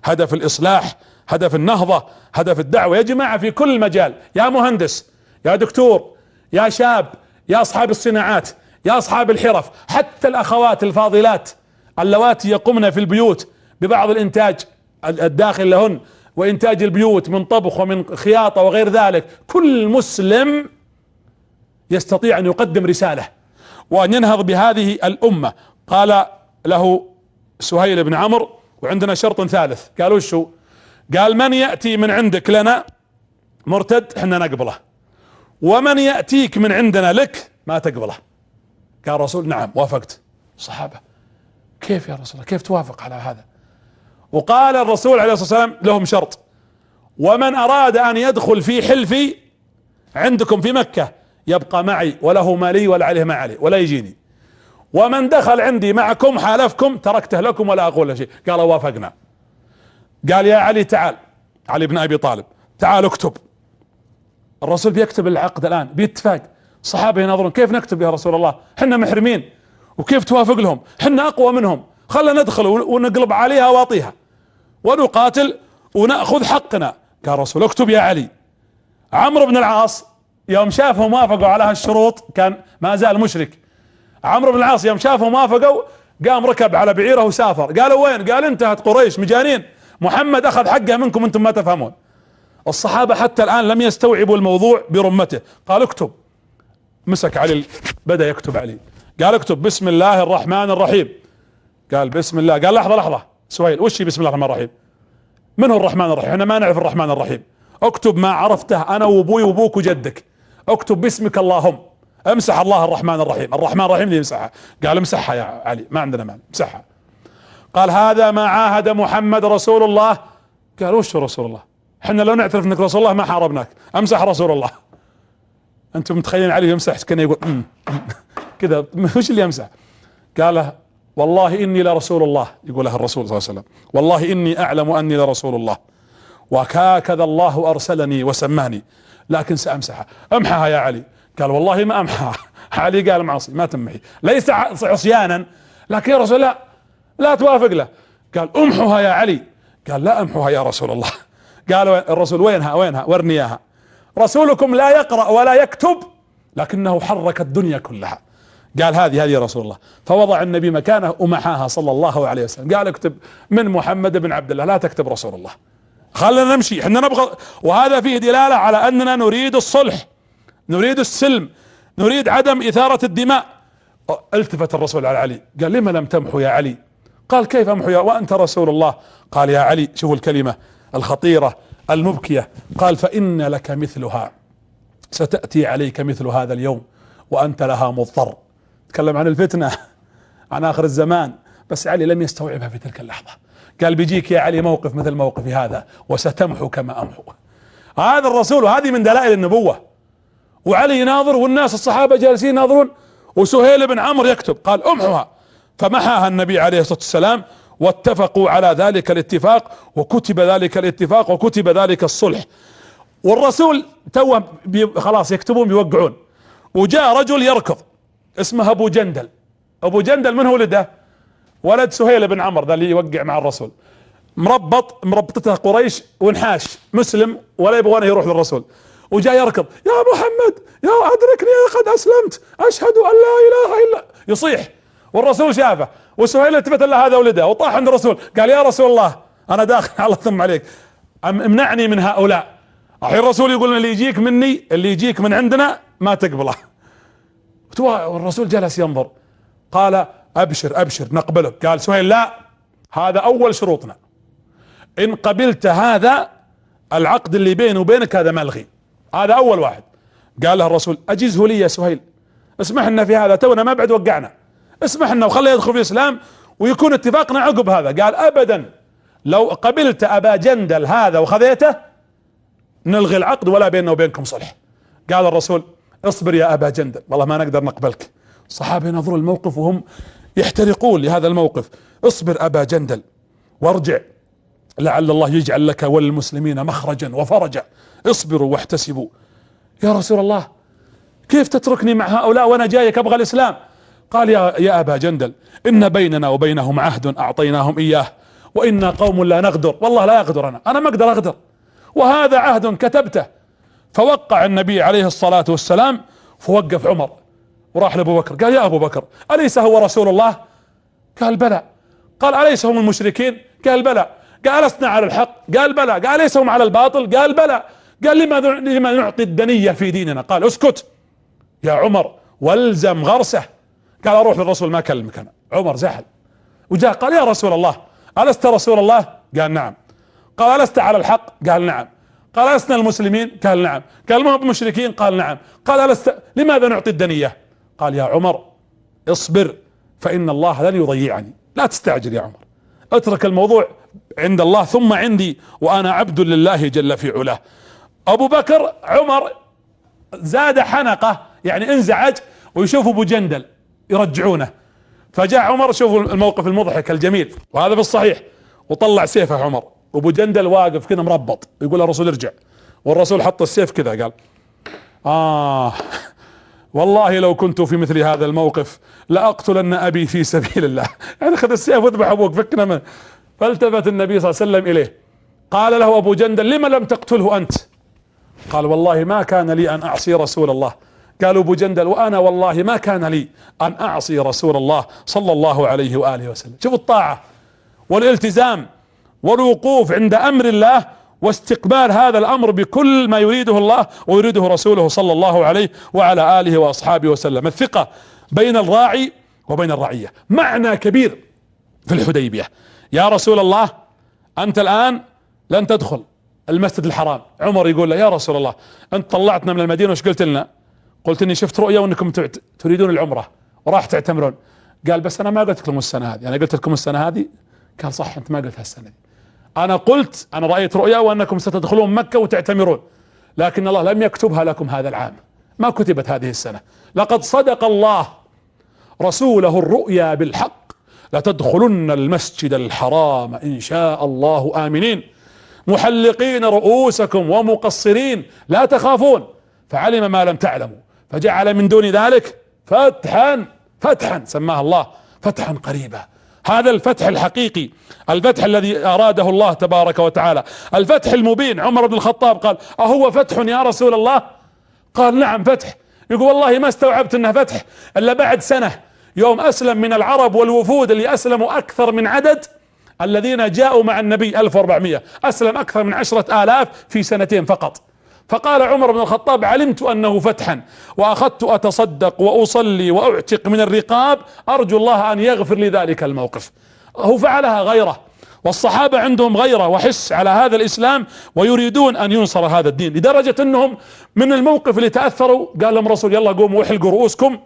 هدف الاصلاح، هدف النهضة، هدف الدعوة. يا جماعة في كل مجال، يا مهندس، يا دكتور، يا شاب، يا اصحاب الصناعات، يا اصحاب الحرف، حتى الاخوات الفاضلات اللواتي يقمن في البيوت ببعض الانتاج الداخل لهن وانتاج البيوت من طبخ ومن خياطة وغير ذلك، كل مسلم يستطيع ان يقدم رسالة وان ينهض بهذه الامة. قال له سهيل بن عمرو وعندنا شرط ثالث. قالوا شو؟ قال من يأتي من عندك لنا مرتد احنا نقبله، ومن يأتيك من عندنا لك ما تقبله. قال الرسول نعم وافقت. الصحابة كيف يا رسول الله، كيف توافق على هذا؟ وقال الرسول عليه الصلاة والسلام لهم شرط، ومن اراد ان يدخل في حلفي عندكم في مكة يبقى معي وله ما لي ولا عليه ما عليه ولا يجيني، ومن دخل عندي معكم حالفكم تركته لكم ولا اقول له شيء. قال وافقنا. قال يا علي تعال، علي بن ابي طالب تعال اكتب. الرسول بيكتب العقد الان باتفاق. الصحابة يناظرون كيف نكتب يا رسول الله، حنا محرمين وكيف توافق لهم، حنا اقوى منهم، خلنا ندخل ونقلب عليها واطيها ونقاتل ونأخذ حقنا. قال الرسول اكتب يا علي. عمرو بن العاص يوم شافهم وافقوا على هالشروط، كان ما زال مشرك. عمرو بن العاص يوم شافهم وافقوا قام ركب على بعيره وسافر. قالوا وين؟ قال انتهت قريش مجانين، محمد اخذ حقه منكم انتم ما تفهمون. الصحابة حتى الان لم يستوعبوا الموضوع برمته. قال اكتب. مسك علي بدأ يكتب علي، قال اكتب بسم الله الرحمن الرحيم. قال بسم الله. قال لحظة سهيل وش بسم الله الرحمن الرحيم؟ من هو الرحمن الرحيم؟ احنا ما نعرف الرحمن الرحيم. اكتب ما عرفته انا وابوي وابوك وجدك، اكتب باسمك اللهم، امسح الله الرحمن الرحيم. الرحمن الرحيم اللي يمسحها. قال امسحها يا علي ما عندنا مانع امسحها. قال هذا ما عاهد محمد رسول الله. قال وش رسول الله؟ احنا لو نعترف انك رسول الله ما حاربناك، امسح رسول الله. انتم متخيلين علي يمسح كان يقول كذا وش اللي يمسح؟ قال والله اني لرسول الله، يقول له الرسول صلى الله عليه وسلم والله اني اعلم اني لرسول الله وهكذا الله ارسلني وسماني، لكن سامسحها. امحها يا علي. قال والله ما امحها. علي قال معصي ما تمحي، ليس عصيانا، لكن يا رسول الله لا توافق له. قال امحها يا علي. قال لا امحوها يا رسول الله. قال الرسول وينها ورني اياها. رسولكم لا يقرأ ولا يكتب لكنه حرك الدنيا كلها. قال هذه يا رسول الله. فوضع النبي مكانه ومحاها صلى الله عليه وسلم. قال اكتب من محمد بن عبد الله، لا تكتب رسول الله، خلنا نمشي، احنا نبغى. وهذا فيه دلالة على اننا نريد الصلح، نريد السلم، نريد عدم اثارة الدماء. التفت الرسول على علي قال لما لم تمحو يا علي؟ قال كيف امحو وانت رسول الله؟ قال يا علي، شوفوا الكلمة الخطيرة المبكية، قال فإن لك مثلها، ستأتي عليك مثل هذا اليوم وأنت لها مضطر. تكلم عن الفتنة، عن آخر الزمان، بس علي لم يستوعبها في تلك اللحظة. قال بيجيك يا علي موقف مثل موقفي هذا وستمحو كما أمحو. هذا الرسول، وهذه من دلائل النبوة. وعلي يناظر والناس الصحابة جالسين يناظرون، وسهيل بن عمرو يكتب، قال امحوها. فمحاها النبي عليه الصلاة والسلام، واتفقوا على ذلك الاتفاق، وكتب ذلك الاتفاق، وكتب ذلك الصلح. والرسول توه خلاص يكتبون بيوقعون، وجاء رجل يركض اسمه ابو جندل. ابو جندل من هو ولده؟ ولد سهيل بن عمرو ذا اللي يوقع مع الرسول، مربطته قريش ونحاش مسلم ولا يبغونه يروح للرسول، وجاء يركض يا محمد يا ادركني قد اسلمت اشهد ان لا اله الا، يصيح. والرسول شافه، وسهيل التفت له هذا ولده وطاح عند الرسول، قال يا رسول الله انا داخل على ثم عليك، امنعني من هؤلاء. الحين الرسول يقول اللي يجيك مني، اللي يجيك من عندنا ما تقبله. والرسول جلس ينظر، قال ابشر ابشر نقبلك. قال سهيل لا، هذا اول شروطنا، ان قبلت هذا العقد اللي بيني وبينك هذا ملغي، هذا اول واحد. قال له الرسول اجزه لي يا سهيل، اسمح لنا في هذا، تونا ما بعد وقعنا، اسمح لنا وخليه يدخل في الاسلام ويكون اتفاقنا عقب هذا. قال ابدا، لو قبلت ابا جندل هذا وخذيته نلغي العقد ولا بيننا وبينكم صلح. قال الرسول اصبر يا ابا جندل، والله ما نقدر نقبلك. الصحابة ينظرون الموقف وهم يحترقون لهذا الموقف. اصبر ابا جندل وارجع، لعل الله يجعل لك وللمسلمين مخرجا وفرجا، اصبروا واحتسبوا. يا رسول الله كيف تتركني مع هؤلاء وانا جايك ابغى الاسلام؟ قال يا ابا جندل ان بيننا وبينهم عهد اعطيناهم اياه، وانا قوم لا نغدر. والله لا اغدر، انا ما اقدر اغدر، وهذا عهد كتبته. فوقع النبي عليه الصلاة والسلام، فوقف عمر وراح لابو بكر، قال يا ابو بكر اليس هو رسول الله؟ قال بلى. قال اليس هم المشركين؟ قال بلى. قال ألسنا على الحق؟ قال بلى. قال أليس هم على الباطل؟ قال بلى. قال لما نعطي الدنية في ديننا؟ قال اسكت يا عمر والزم غرسه. قال اروح للرسول ما اكلمك انا. عمر زعل وجاء قال يا رسول الله ألست رسول الله؟ قال نعم. قال ألست على الحق؟ قال نعم. قال ألسنا المسلمين؟ قال نعم. قال ما هم بمشركين؟ قال نعم. قال ألست لماذا نعطي الدنية؟ قال يا عمر اصبر فإن الله لن يضيعني، لا تستعجل يا عمر، اترك الموضوع عند الله ثم عندي، وأنا عبد لله جل في علاه. أبو بكر عمر زاد حنقه، يعني انزعج، ويشوف أبو جندل يرجعونه. فجاء عمر، شوفوا الموقف المضحك الجميل وهذا في الصحيح، وطلع سيفه عمر، وابو جندل واقف كذا مربط، يقول الرسول ارجع، والرسول حط السيف كذا قال والله لو كنت في مثل هذا الموقف لأقتلن أبي في سبيل الله. يعني خذ السيف واذبح أبوك فكنا منه. فالتفت النبي صلى الله عليه وسلم إليه قال له أبو جندل لما لم تقتله أنت؟ قال والله ما كان لي أن أعصي رسول الله. قال أبو جندل وأنا والله ما كان لي أن أعصي رسول الله صلى الله عليه وآله وسلم. شوفوا الطاعة والالتزام والوقوف عند أمر الله، واستقبال هذا الأمر بكل ما يريده الله ويريده رسوله صلى الله عليه وعلى آله وأصحابه وسلم. الثقة بين الراعي وبين الرعية معنى كبير في الحديبية. يا رسول الله أنت الآن لن تدخل المسجد الحرام. عمر يقول له يا رسول الله أنت طلعتنا من المدينة وش قلت لنا؟ قلت إني شفت رؤيا وأنكم تريدون العمرة وراح تعتمرون. قال بس أنا ما قلت لكم السنة هذه، أنا قلت لكم السنة هذه. قال صح أنت ما قلتها السنة دي، أنا قلت أنا رأيت رؤيا وأنكم ستدخلون مكة وتعتمرون، لكن الله لم يكتبها لكم هذا العام، ما كتبت هذه السنة. لقد صدق الله رسوله الرؤيا بالحق، لتدخلن المسجد الحرام إن شاء الله آمنين محلقين رؤوسكم ومقصرين لا تخافون، فعلم ما لم تعلموا فجعل من دون ذلك فتحا سماها الله فتحا قريبا. هذا الفتح الحقيقي، الفتح الذي أراده الله تبارك وتعالى، الفتح المبين. عمر بن الخطاب قال: أهو فتح يا رسول الله؟ قال: نعم فتح. يقول: والله ما استوعبت انه فتح الا بعد سنة، يوم اسلم من العرب والوفود اللي اسلموا اكثر من عدد الذين جاءوا مع النبي 1400، اسلم اكثر من 10,000 في سنتين فقط. فقال عمر بن الخطاب: علمت انه فتحا واخذت اتصدق واصلي واعتق من الرقاب، ارجو الله ان يغفر لي ذلك الموقف. هو فعلها غيره، والصحابة عندهم غيرة وحس على هذا الاسلام ويريدون ان ينصر هذا الدين، لدرجة انهم من الموقف اللي تأثروا قال لهم الرسول: يلا قوموا واحلقوا رؤوسكم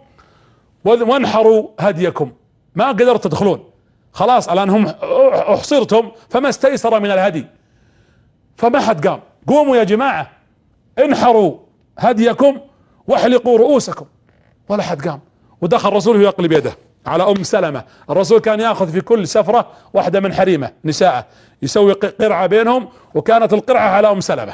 وانحروا هديكم، ما قدرت تدخلون، خلاص الان هم احصرتم فما استيسر من الهدي. فما حد قام: قوموا يا جماعة انحروا هديكم واحلقوا رؤوسكم، ولا حد قام. ودخل الرسول يقلب يده على ام سلمة. الرسول كان ياخذ في كل سفرة واحدة من حريمه نساءه يسوي قرعة بينهم، وكانت القرعة على ام سلمة.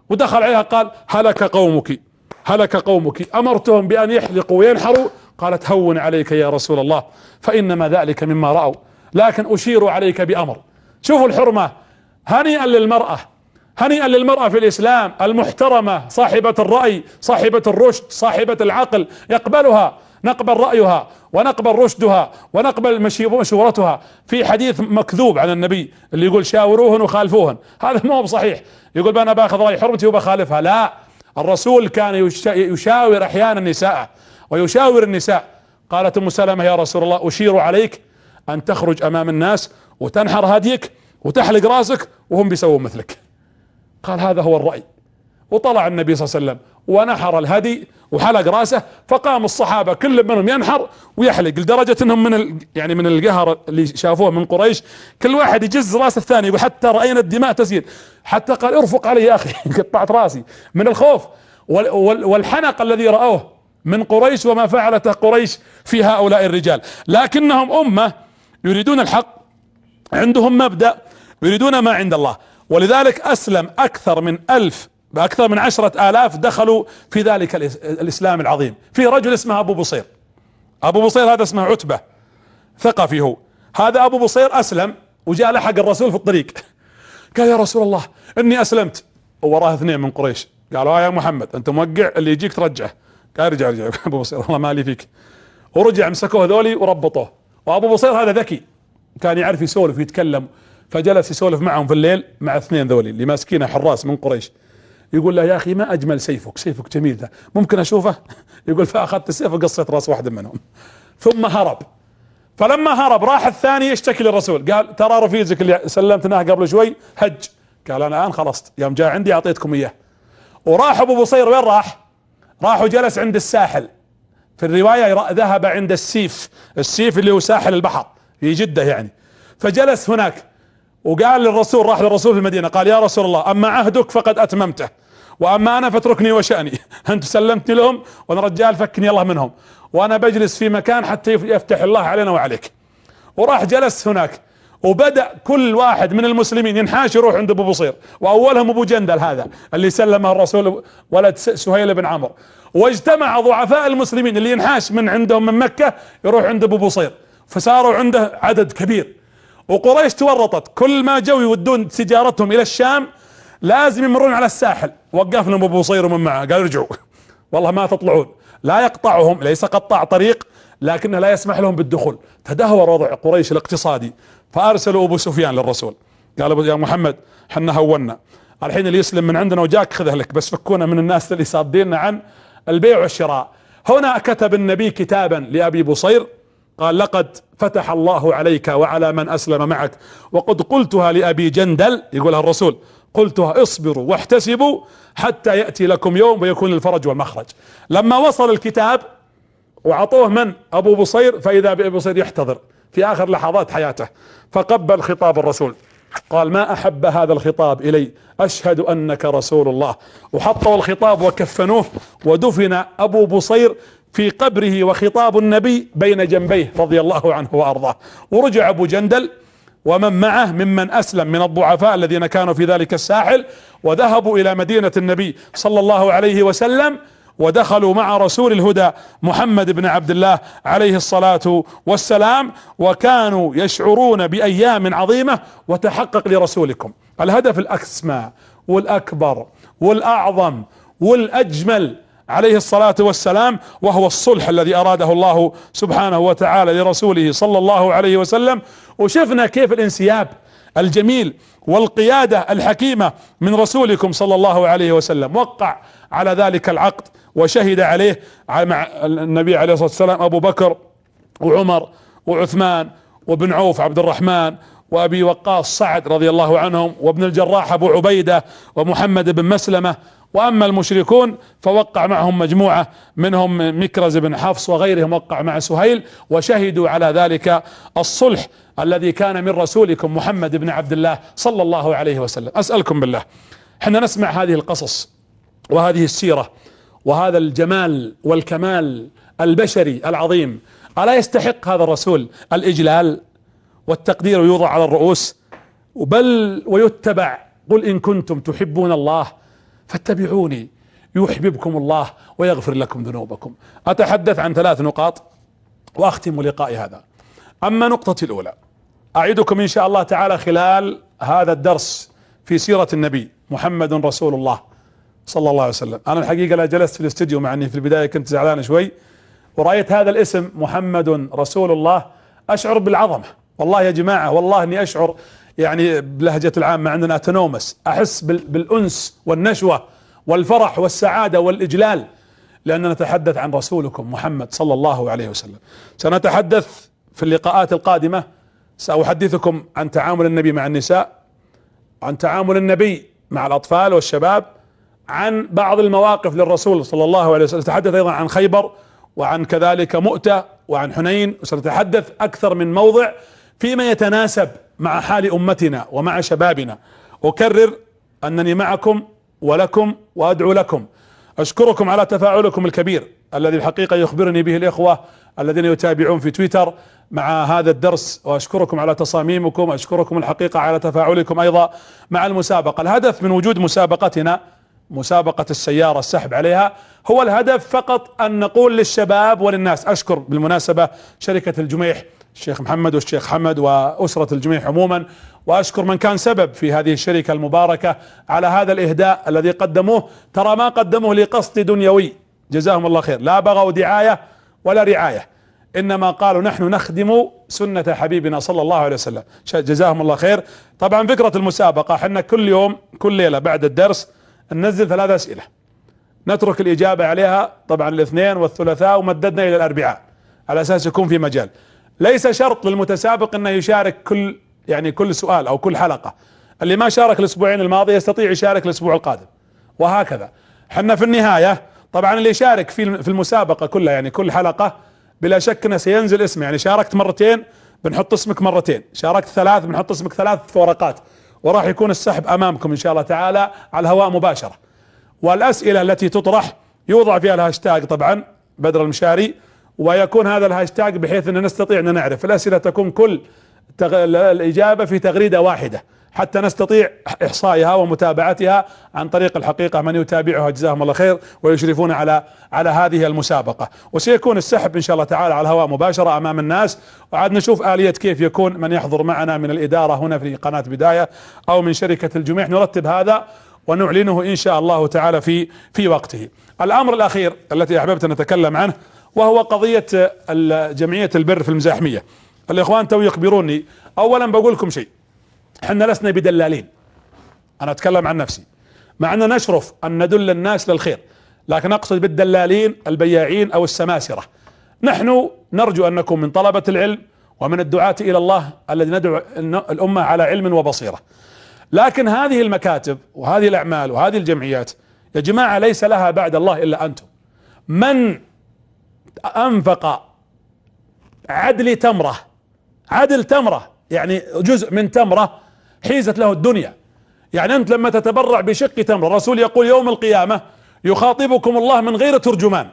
ودخل عليها قال: هلك قومك هلك قومك، امرتهم بان يحلقوا وينحروا. قالت: هون عليك يا رسول الله، فانما ذلك مما رأوا، لكن اشير عليك بامر. شوفوا الحرمة، هنيئا للمرأة، هنيئا للمرأة في الاسلام المحترمة، صاحبة الرأي، صاحبة الرشد، صاحبة العقل، يقبلها، نقبل رأيها ونقبل رشدها ونقبل مشورتها. في حديث مكذوب عن النبي اللي يقول: شاوروهن وخالفوهن، هذا مو بصحيح. يقول: انا باخذ رأي حرمتي وبخالفها. لا، الرسول كان يشاور احيانا نساءه ويشاور النساء. قالت ام سلمة: يا رسول الله اشير عليك ان تخرج امام الناس وتنحر هديك وتحلق راسك وهم بيسوون مثلك. قال: هذا هو الرأي. وطلع النبي صلى الله عليه وسلم ونحر الهدي وحلق راسه، فقام الصحابة كل منهم ينحر ويحلق، لدرجة انهم من القهر اللي شافوه من قريش كل واحد يجز راس الثاني، يقول: حتى رأينا الدماء تسيل، حتى قال: ارفق علي يا اخي قطعت راسي من الخوف والحنق الذي رأوه من قريش وما فعلته قريش في هؤلاء الرجال. لكنهم أمة يريدون الحق، عندهم مبدأ، يريدون ما عند الله، ولذلك أسلم أكثر من 10,000 دخلوا في ذلك الإسلام العظيم. في رجل اسمه أبو بصير. أبو بصير هذا اسمه عتبة، ثقفي هو. هذا أبو بصير أسلم وجاء لحق الرسول في الطريق، قال: يا رسول الله إني أسلمت. ووراه 2 من قريش قالوا: يا محمد أنت موقع، اللي يجيك ترجعه. قال: رجع أبو بصير، الله ما لي فيك. ورجع مسكوه ذولي وربطوه. وأبو بصير هذا ذكي، كان يعرف يسولف ويتكلم، فجلس يسولف معهم في الليل مع 2 ذولي اللي ماسكينه حراس من قريش. يقول له: يا اخي ما اجمل سيفك جميل ذا، ممكن اشوفه؟ يقول: فاخذت السيف وقصيت راس واحد منهم، ثم هرب. فلما هرب راح الثاني يشتكي للرسول، قال: ترى رفيقك اللي سلمتناه قبل شوي هج. قال: انا الان خلصت، يوم جاء عندي اعطيتكم اياه. وراح ابو بصير، وين راح وجلس عند الساحل. في الرواية ذهب عند السيف اللي هو ساحل البحر في جدة يعني. فجلس هناك وقال للرسول، راح للرسول في المدينة قال: يا رسول الله اما عهدك فقد اتممته، واما انا فاتركني وشأني، انت سلمتني لهم وانا رجال فكني الله منهم، وانا بجلس في مكان حتى يفتح الله علينا وعليك. وراح جلس هناك، وبدأ كل واحد من المسلمين ينحاش يروح عند ابو بصير، واولهم ابو جندل هذا اللي سلمه الرسول ولد سهيل بن عمرو. واجتمع ضعفاء المسلمين اللي ينحاش من عندهم من مكة يروح عند ابو بصير، فصاروا عنده عدد كبير. وقريش تورطت، كل ما جو يودون تجارتهم الى الشام لازم يمرون على الساحل. وقف لهم ابو بصير ومن معه قال: ارجعوا والله ما تطلعون. لا يقطعهم، ليس قطاع طريق، لكنه لا يسمح لهم بالدخول. تدهور وضع قريش الاقتصادي، فارسلوا ابو سفيان للرسول قالوا: يا محمد حنا هونا، الحين اللي يسلم من عندنا وجاك خذه لك، بس فكونا من الناس اللي صاديننا عن البيع والشراء. هنا كتب النبي كتابا لابي بصير قال: لقد فتح الله عليك وعلى من اسلم معك، وقد قلتها لابي جندل، يقولها الرسول، قلتها اصبروا واحتسبوا حتى يأتي لكم يوم ويكون الفرج والمخرج. لما وصل الكتاب وعطوه من ابو بصير، فاذا بابي بصير يحتضر في اخر لحظات حياته، فقبل خطاب الرسول قال: ما احب هذا الخطاب الي، اشهد انك رسول الله. وحطوا الخطاب وكفنوه، ودفن ابو بصير في قبره وخطاب النبي بين جنبيه رضي الله عنه وارضاه. ورجع ابو جندل ومن معه ممن اسلم من الضعفاء الذين كانوا في ذلك الساحل، وذهبوا الى مدينة النبي صلى الله عليه وسلم، ودخلوا مع رسول الهدى محمد بن عبد الله عليه الصلاة والسلام، وكانوا يشعرون بأيام عظيمة وتحقق لرسولكم الهدف الأسمى والأكبر والأعظم والأجمل عليه الصلاة والسلام، وهو الصلح الذي أراده الله سبحانه وتعالى لرسوله صلى الله عليه وسلم. وشفنا كيف الانسياب الجميل والقيادة الحكيمة من رسولكم صلى الله عليه وسلم، وقع على ذلك العقد وشهد عليه مع النبي عليه الصلاة والسلام أبو بكر وعمر وعثمان وابن عوف عبد الرحمن وأبي وقاص سعد رضي الله عنهم، وابن الجراح أبو عبيدة ومحمد بن مسلمة. واما المشركون فوقع معهم مجموعة منهم مكرز بن حفص وغيرهم، وقع مع سهيل، وشهدوا على ذلك الصلح الذي كان من رسولكم محمد بن عبد الله صلى الله عليه وسلم. اسألكم بالله، حنا نسمع هذه القصص وهذه السيرة وهذا الجمال والكمال البشري العظيم، ألا يستحق هذا الرسول الإجلال والتقدير ويوضع على الرؤوس، بل ويتبع؟ قل إن كنتم تحبون الله فاتبعوني يحببكم الله ويغفر لكم ذنوبكم. أتحدث عن 3 نقاط وأختم لقائي هذا. أما نقطتي الأولى، أعدكم إن شاء الله تعالى خلال هذا الدرس في سيرة النبي محمد رسول الله صلى الله عليه وسلم. أنا الحقيقة لا جلست في الاستديو، مع أني في البداية كنت زعلان شوي، ورأيت هذا الاسم محمد رسول الله أشعر بالعظمة. والله يا جماعة، والله أني أشعر يعني بلهجة العامة عندنا أتنومس، أحس بالأنس والنشوة والفرح والسعادة والإجلال، لأننا نتحدث عن رسولكم محمد صلى الله عليه وسلم. سنتحدث في اللقاءات القادمة، سأحدثكم عن تعامل النبي مع النساء، عن تعامل النبي مع الأطفال والشباب، عن بعض المواقف للرسول صلى الله عليه وسلم. سنتحدث أيضا عن خيبر، وعن كذلك مؤتة، وعن حنين، وسنتحدث أكثر من موضع فيما يتناسب مع حال أمتنا ومع شبابنا. أكرر أنني معكم ولكم وأدعو لكم. أشكركم على تفاعلكم الكبير الذي الحقيقة يخبرني به الإخوة الذين يتابعون في تويتر مع هذا الدرس، وأشكركم على تصاميمكم، أشكركم الحقيقة على تفاعلكم أيضا مع المسابقة. الهدف من وجود مسابقتنا، مسابقة السيارة السحب عليها، هو الهدف فقط أن نقول للشباب وللناس. أشكر بالمناسبة شركة الجميح، الشيخ محمد والشيخ حمد وأسرة الجميح عموما، وأشكر من كان سبب في هذه الشركة المباركة على هذا الإهداء الذي قدموه. ترى ما قدموه لقصد دنيوي، جزاهم الله خير، لا بغوا دعاية ولا رعاية، إنما قالوا نحن نخدم سنة حبيبنا صلى الله عليه وسلم، جزاهم الله خير. طبعا فكرة المسابقة، حنا كل يوم كل ليلة بعد الدرس ننزل 3 أسئلة، نترك الإجابة عليها طبعا الاثنين والثلاثاء، ومددنا إلى الأربعاء على أساس يكون في مجال. ليس شرط للمتسابق أنه يشارك كل سؤال أو كل حلقة. اللي ما شارك الأسبوعين الماضي يستطيع يشارك الأسبوع القادم، وهكذا. حنا في النهاية طبعا اللي يشارك في المسابقة كلها، يعني كل حلقة بلا شك انه سينزل اسمه. يعني شاركت مرتين بنحط اسمك مرتين، شاركت 3 بنحط اسمك 3 ورقات، وراح يكون السحب امامكم ان شاء الله تعالى على الهواء مباشرة. والاسئلة التي تطرح يوضع فيها الهاشتاج طبعا بدر المشاري، ويكون هذا الهاشتاج بحيث ان نستطيع ان نعرف. الاسئلة تكون كل الاجابة في تغريدة واحدة حتى نستطيع احصائها ومتابعتها عن طريق الحقيقة من يتابعها، جزاهم الله خير، ويشرفون على هذه المسابقة. وسيكون السحب ان شاء الله تعالى على الهواء مباشرة امام الناس، وعاد نشوف آلية كيف يكون من يحضر معنا من الإدارة هنا في قناة بداية او من شركة الجميح. نرتب هذا ونعلنه ان شاء الله تعالى في وقته. الامر الاخير التي احببت ان نتكلم عنه وهو قضية جمعية البر في المزاحمية. الاخوان تو يخبروني. اولا بقول لكم شيء، احنا لسنا بدلالين، انا اتكلم عن نفسي، مع ان نشرف ان ندل الناس للخير، لكن اقصد بالدلالين البياعين او السماسرة. نحن نرجو ان نكون من طلبة العلم ومن الدعاة الى الله الذي ندعو الامة على علم وبصيرة. لكن هذه المكاتب وهذه الاعمال وهذه الجمعيات يا جماعة ليس لها بعد الله الا انتم. من انفق عدل تمرة يعني جزء من تمرة حيزت له الدنيا. يعني انت لما تتبرع بشق تمرة، الرسول يقول يوم القيامة يخاطبكم الله من غير ترجمان،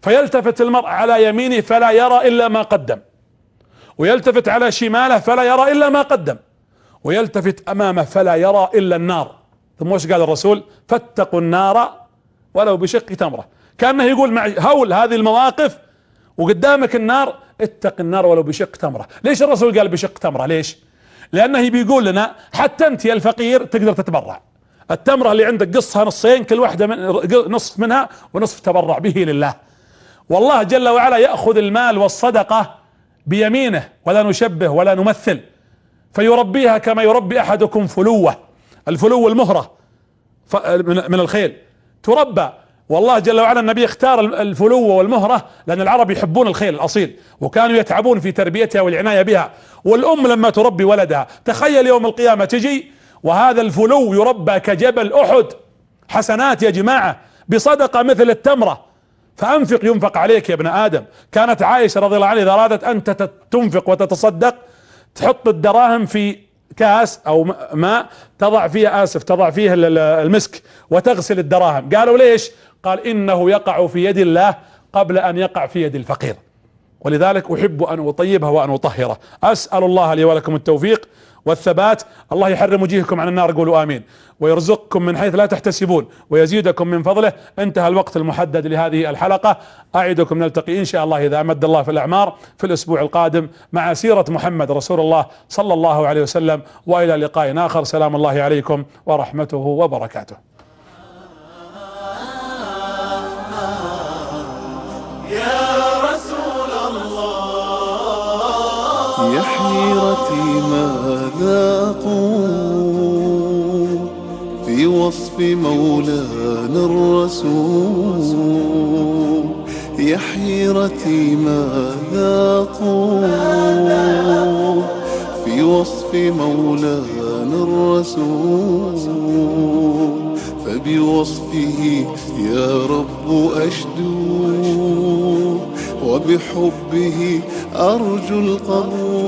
فيلتفت المرء على يمينه فلا يرى الا ما قدم، ويلتفت على شماله فلا يرى الا ما قدم، ويلتفت امامه فلا يرى الا النار. ثم وش قال الرسول؟ فاتقوا النار ولو بشق تمرة. كأنه يقول معي هول هذه المواقف وقدامك النار، اتق النار ولو بشق تمرة. ليش الرسول قال بشق تمرة؟ ليش؟ لأنه بيقول لنا حتى أنت يا الفقير تقدر تتبرع. التمرة اللي عندك قصها نصين، كل واحدة نصف منها ونصف تبرع به لله. والله جل وعلا يأخذ المال والصدقة بيمينه ولا نشبه ولا نمثل، فيربيها كما يربي أحدكم فلوة. الفلو المهرة من الخيل تربى. والله جل وعلا النبي اختار الفلو والمهرة لأن العرب يحبون الخيل الأصيل وكانوا يتعبون في تربيتها والعناية بها. والأم لما تربي ولدها، تخيل يوم القيامة تجي وهذا الفلو يربى كجبل أحد حسنات يا جماعة بصدقة مثل التمرة. فأنفق ينفق عليك يا ابن آدم. كانت عائشة رضي الله عنها إذا أرادت أن تنفق وتتصدق تحط الدراهم في كاس أو ماء تضع فيه المسك وتغسل الدراهم. قالوا ليش؟ قال إنه يقع في يد الله قبل أن يقع في يد الفقير، ولذلك أحب أن أطيبه وأن أطهره. أسأل الله لي ولكم التوفيق والثبات. الله يحرم وجيهكم عن النار، قولوا آمين، ويرزقكم من حيث لا تحتسبون ويزيدكم من فضله. انتهى الوقت المحدد لهذه الحلقة. أعدكم نلتقي إن شاء الله إذا أمد الله في الأعمار في الأسبوع القادم مع سيرة محمد رسول الله صلى الله عليه وسلم، وإلى لقاء آخر. سلام الله عليكم ورحمته وبركاته. يا حيرتي ماذا أقول في وصف مولانا الرسول؟ يا حيرتي ماذا أقول في وصف مولانا الرسول؟ فبوصفه يا رب أشدو وبحبه أرجو القبول.